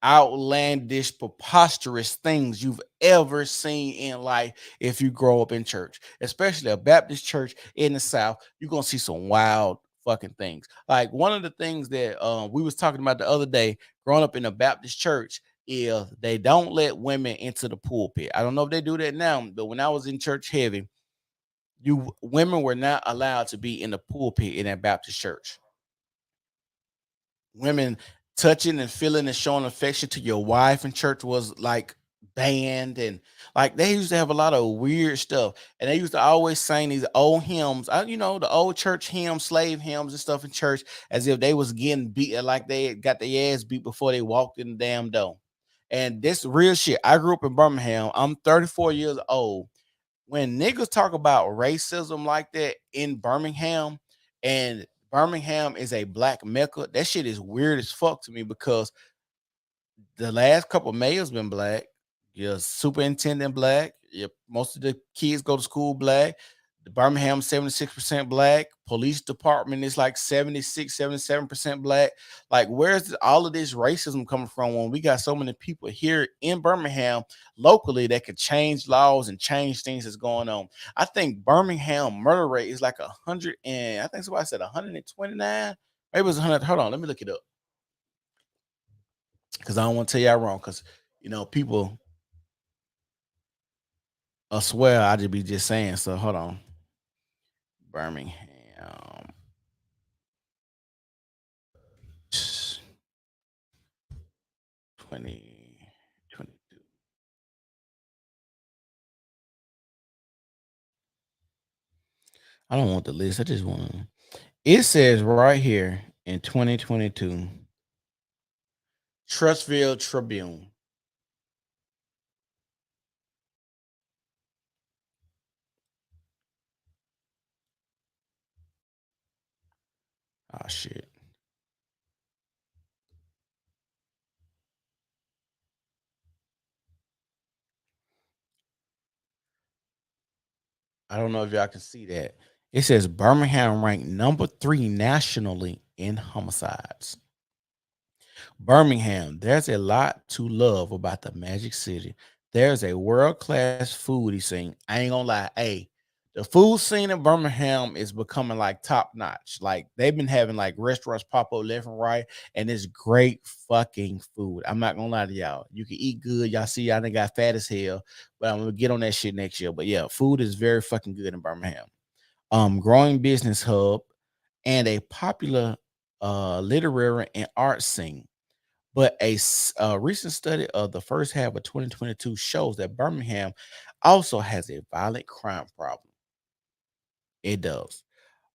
outlandish, preposterous things you've ever seen in life if you grow up in church, especially a Baptist church in the South. You're going to see some wild fucking things. Like one of the things that we was talking about the other day, growing up in a Baptist church, is they don't let women into the pulpit. I don't know if they do that now, but when I was in church heavy, women were not allowed to be in the pulpit in that Baptist church. Women touching and feeling and showing affection to your wife in church was like banned, and like they used to have a lot of weird stuff, and they used to always sing these old hymns, the old church hymns, slave hymns and stuff in church, as if they was getting beat, like they had got their ass beat before they walked in the damn door. And this real shit. I grew up in Birmingham. I'm 34 years old. When niggas talk about racism like that in Birmingham, and Birmingham is a black mecca, that shit is weird as fuck to me, because the last couple of mayors been black. Your superintendent black. Most of the kids go to school black. The Birmingham 76% black. Police department is like 76, 77% black. Like, where's all of this racism coming from when we got so many people here in Birmingham locally that could change laws and change things that's going on? I think Birmingham murder rate is like 100, and I think somebody said 129. Maybe it was 100. Hold on, let me look it up, because I don't want to tell y'all wrong, because people I swear I just be just saying. So hold on. Birmingham 2022. I don't want the list. I just want to. It says right here in 2022, Trussville Tribune. Oh shit. I don't know if y'all can see that. It says Birmingham ranked number 3 nationally in homicides. Birmingham, there's a lot to love about the Magic City. There's a world-class foodie scene. I ain't gonna lie. Hey, the food scene in Birmingham is becoming like top notch. Like, they've been having like restaurants pop up left and right, and it's great fucking food. I'm not gonna lie to y'all. You can eat good. Y'all see, y'all done got fat as hell, but I'm gonna get on that shit next year. But yeah, food is very fucking good in Birmingham. Growing business hub and a popular literary and art scene. But a recent study of the first half of 2022 shows that Birmingham also has a violent crime problem. It does.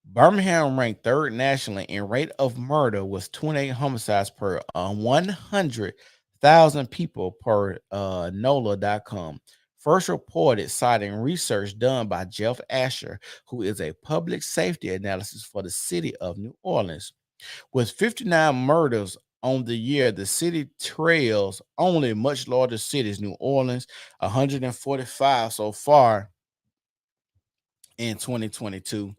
Birmingham ranked 3rd nationally in rate of murder with 28 homicides per 100,000 people per NOLA.com. First reported, citing research done by Jeff Asher, who is a public safety analyst for the city of New Orleans. With 59 murders on the year, the city trails only much larger cities, New Orleans, 145 so far in 2022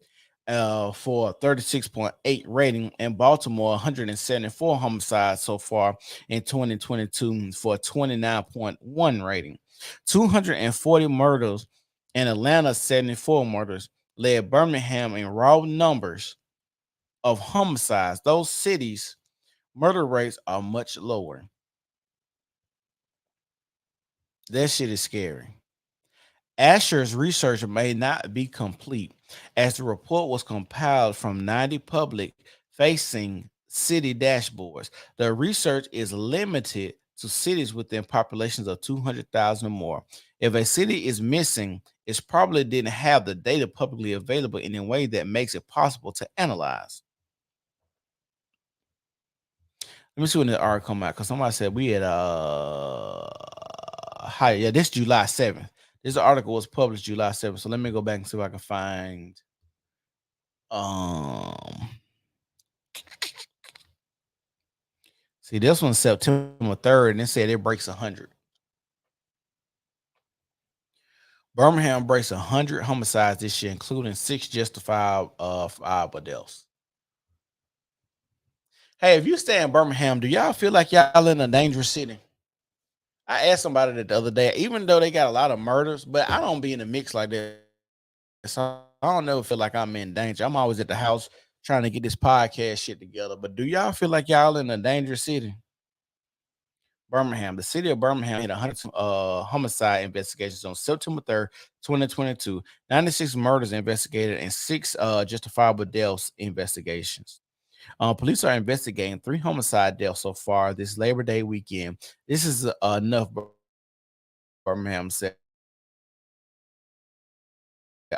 for 36.8 rating, and Baltimore 174 homicides so far in 2022 for 29.1 rating. 240 murders and Atlanta 74 murders led Birmingham in raw numbers of homicides. Those cities' murder rates are much lower. That shit is scary. Asher's research may not be complete, as the report was compiled from 90 public-facing city dashboards. The research is limited to cities within populations of 200,000 or more. If a city is missing, it probably didn't have the data publicly available in a way that makes it possible to analyze. Let me see when the article come out, because somebody said we had hi, yeah, this July 7th. This article was published July 7th. So let me go back and see if I can find see, this one's September 3rd, and it said it breaks 100. Birmingham breaks 100 homicides this year, including 6 justified deaths. Hey, if you stay in Birmingham, do y'all feel like y'all in a dangerous city? I asked somebody that the other day, even though they got a lot of murders, but I don't be in the mix like that. So I don't never feel like I'm in danger. I'm always at the house trying to get this podcast shit together. But do y'all feel like y'all in a dangerous city? Birmingham. The city of Birmingham had 100 homicide investigations on September 3rd, 2022. 96 murders investigated and 6 justifiable deaths investigations. Police are investigating 3 homicide deaths so far this Labor Day weekend. This is enough, Birmingham said.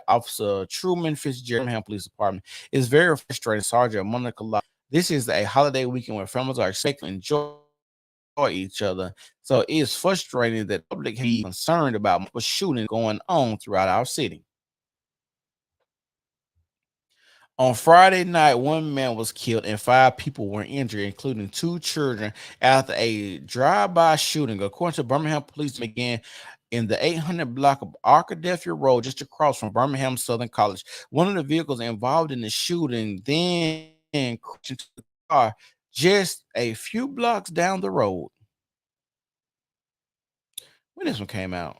Officer Truman Fitzgerald, Birmingham Police Department, is very frustrating. Sergeant Monica Law. This is a holiday weekend where families are expected to enjoy each other. So it is frustrating that the public be concerned about multiple shootings going on throughout our city. On Friday night, 1 man was killed and 5 people were injured, including 2 children, after a drive-by shooting. According to Birmingham Police, began in the 800 block of Arkadelphia Road, just across from Birmingham Southern College. One of the vehicles involved in the shooting then crashed into the car just a few blocks down the road. When this one came out?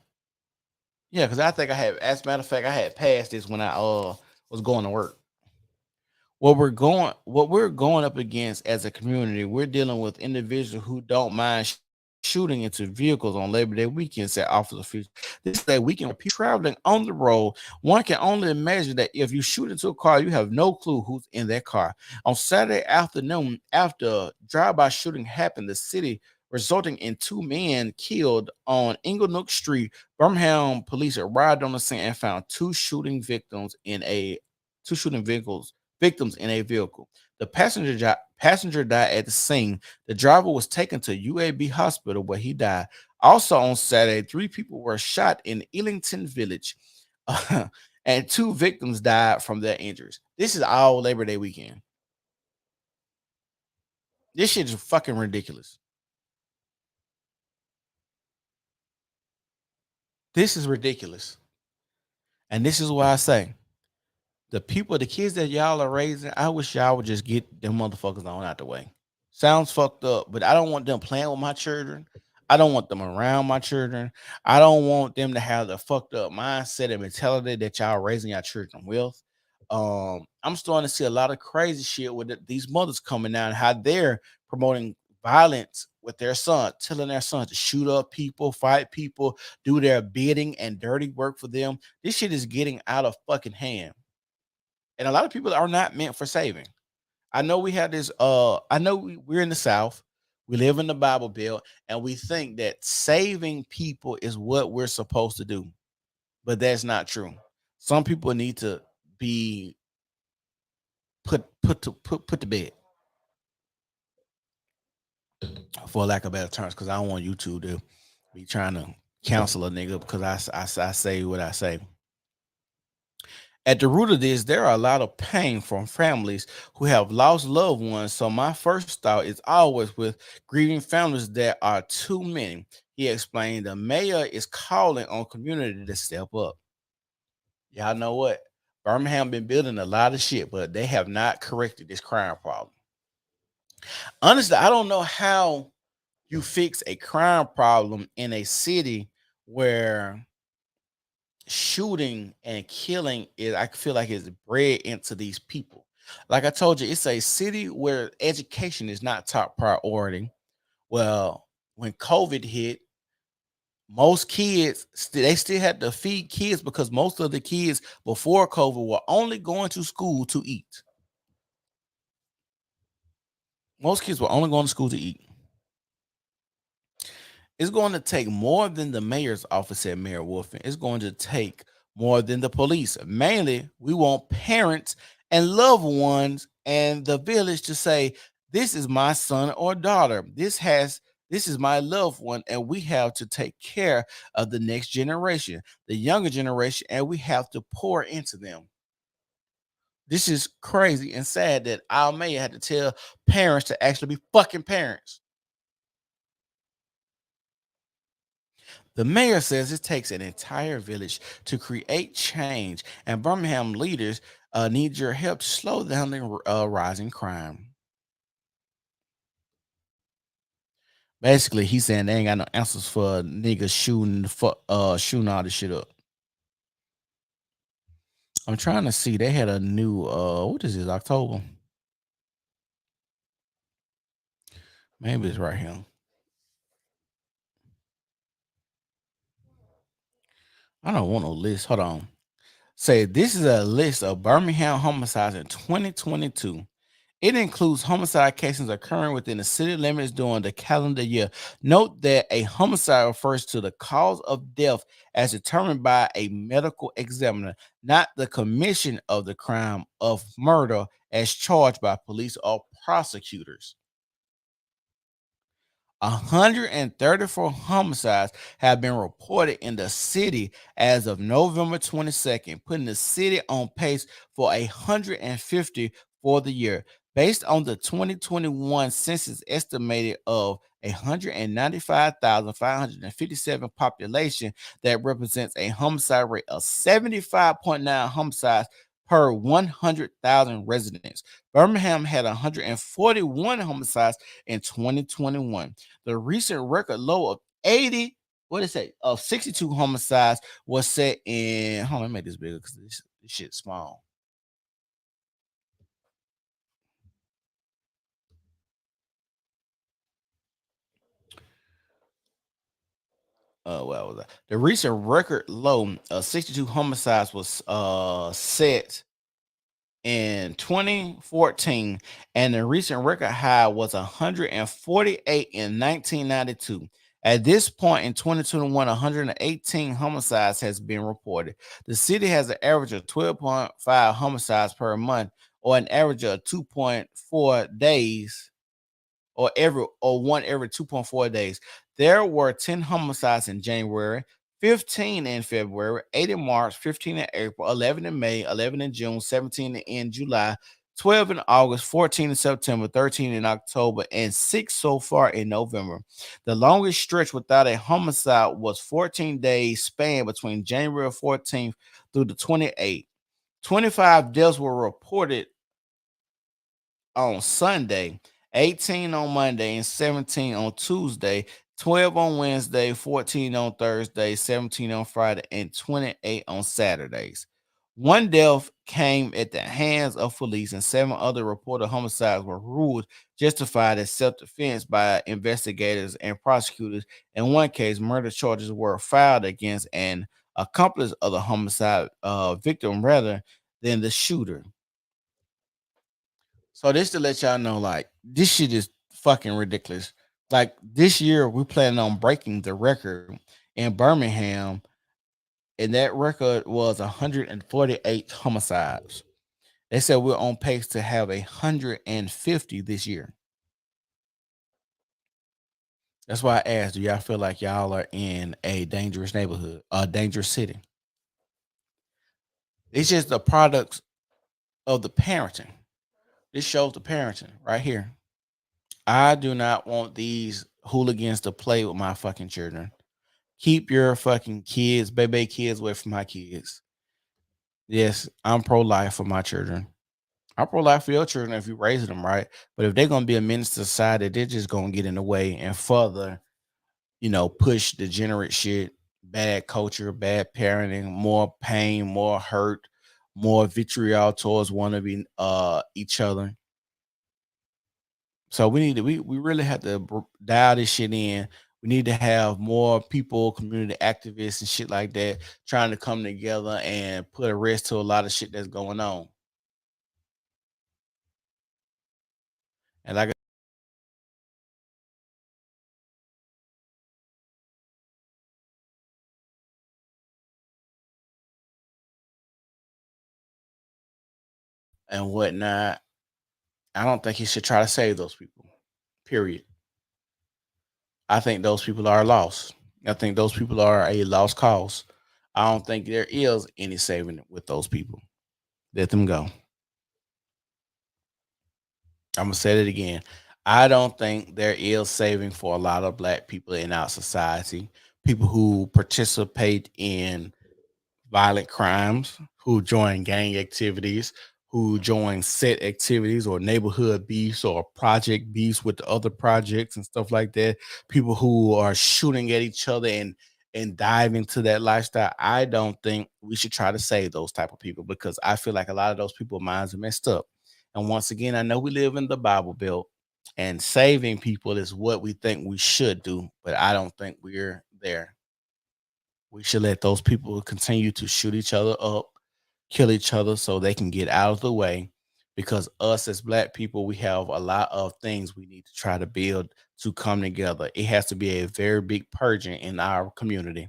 Yeah, because I think I had, as a matter of fact, I had passed this when I was going to work. What we're going up against as a community, we're dealing with individuals who don't mind shooting into vehicles on Labor Day weekend, said Officer Fisher. This day weekend, people traveling on the road, one can only imagine that if you shoot into a car, you have no clue who's in that car. On Saturday afternoon, after drive-by shooting happened, the city resulting in 2 men killed on Inglenook Street. Birmingham police arrived on the scene and found 2 shooting victims in a vehicle. The passenger died at the scene. The driver was taken to UAB Hospital where he died. Also on Saturday, 3 people were shot in Ellington Village, and 2 victims died from their injuries. This is all Labor Day weekend. This shit is fucking ridiculous. This is ridiculous. And this is why I say, the kids that y'all are raising, I wish y'all would just get them motherfuckers on out the way. Sounds fucked up, but I don't want them playing with my children. I don't want them around my children. I don't want them to have the fucked up mindset and mentality that y'all raising your children with. I'm starting to see a lot of crazy shit with these mothers coming out, how they're promoting violence with their son, telling their sons to shoot up people, fight people, do their bidding and dirty work for them. This shit is getting out of fucking hand. And a lot of people are not meant for saving. I know we have this, I know we're in the South, we live in the Bible Belt, and we think that saving people is what we're supposed to do. But that's not true. Some people need to be put to bed, for lack of better terms, because I don't want YouTube to be trying to counsel a nigga because I say what I say. At the root of this, there are a lot of pain from families who have lost loved ones. So my first thought is always with grieving families that are too many. He explained the mayor is calling on community to step up. Y'all know what? Birmingham been building a lot of shit, but they have not corrected this crime problem. Honestly, I don't know how you fix a crime problem in a city where shooting and killing is, I feel like, it's bred into these people. Like I told you, it's a city where education is not top priority. Well, when COVID hit, most kids they still had to feed kids because most of the kids before COVID were only going to school to eat. Most kids were only going to school to eat. It's going to take more than the mayor's office, said Mayor Wolfen. It's going to take more than the police. Mainly, we want parents and loved ones and the village to say, this is my son or daughter. This is my loved one, and we have to take care of the next generation, the younger generation, and we have to pour into them. This is crazy and sad that our mayor had to tell parents to actually be fucking parents. The mayor says it takes an entire village to create change, and Birmingham leaders need your help to slow down the rising crime. Basically, he's saying they ain't got no answers for niggas shooting all this shit up. I'm trying to see. They had a new what is this, October? Maybe it's right here. I don't want no list. Hold on. Say this is a list of Birmingham homicides in 2022. It includes homicide cases occurring within the city limits during the calendar year. Note that a homicide refers to the cause of death as determined by a medical examiner, not the commission of the crime of murder as charged by police or prosecutors. 134 homicides have been reported in the city as of November 22nd, putting the city on pace for 150 for the year. Based on the 2021 census estimated of 195,557 population, that represents a homicide rate of 75.9 homicides per 100,000 residents. Birmingham had 141 homicides in 2021. The recent record low of 62 homicides was set in. Hold on, let me make this bigger because this shit's small. What was that? The recent record low of 62 homicides was set in 2014, and the recent record high was 148 in 1992. At this point in 2021, 118 homicides has been reported. The city has an average of 12.5 homicides per month, or an average of 2.4 days, or one every 2.4 days. There were 10 homicides in January, 15 in February, 8 in March, 15 in April, 11 in May, 11 in June, 17 in July, 12 in August, 14 in September, 13 in October, and 6 so far in November. The longest stretch without a homicide was 14 days span between January 14th through the 28th. 25 deaths were reported on Sunday, 18 on Monday, and 17 on Tuesday, 12 on Wednesday, 14 on Thursday, 17 on Friday, and 28 on Saturdays. One death came at the hands of police, and 7 other reported homicides were ruled justified as self-defense by investigators and prosecutors. In one case, murder charges were filed against an accomplice of the homicide victim rather than the shooter. So this to let y'all know, like, this shit is fucking ridiculous. Like, this year we planning on breaking the record in Birmingham, and that record was 148 homicides. They said we're on pace to have 150 this year. That's why I asked, do y'all feel like y'all are in a dangerous neighborhood, a dangerous city? It's just the products of the parenting. This shows the parenting right here. I do not want these hooligans to play with my fucking children. Keep your fucking kids, baby kids, away from my kids. Yes, I'm pro-life for my children. I'm pro-life for your children if you raise them right. But if they're gonna be a menace to society, they're just gonna get in the way and further, push degenerate shit, bad culture, bad parenting, more pain, more hurt, more vitriol towards each other. So we really have to dial this shit in. We need to have more people, community activists and shit like that, trying to come together and put a rest to a lot of shit that's going on. And like, and whatnot, I don't think he should try to save those people. Period. I think those people are lost. I think those people are a lost cause. I don't think there is any saving with those people. Let them go. I'm gonna say it again. I don't think there is saving for a lot of black people in our society. People who participate in violent crimes, who join gang activities, who join set activities or neighborhood beefs or project beefs with the other projects and stuff like that. People who are shooting at each other and dive into that lifestyle. I don't think we should try to save those type of people because I feel like a lot of those people minds are messed up. And once again, I know we live in the Bible Belt, and saving people is what we think we should do, but I don't think we're there. We should let those people continue to shoot each other up, kill each other so they can get out of the way, because us as Black people, we have a lot of things we need to try to build to come together. It has to be a very big purging in our community.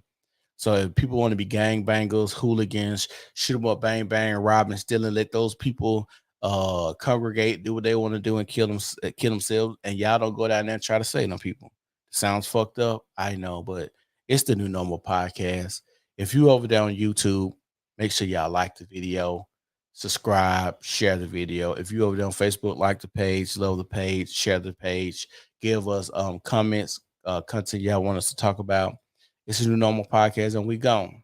So if people want to be gangbangers, hooligans, shoot them up, bang, bang, rob and steal, and let those people congregate, do what they want to do, and kill themselves, and y'all don't go down there and try to save them people. Sounds fucked up, I know, but it's the New Normal Podcast. If you over there on YouTube, make sure y'all like the video, subscribe, share the video. If you over there on Facebook, like the page, love the page, share the page, give us comments, content y'all want us to talk about. It's a New Normal Podcast, and we gone.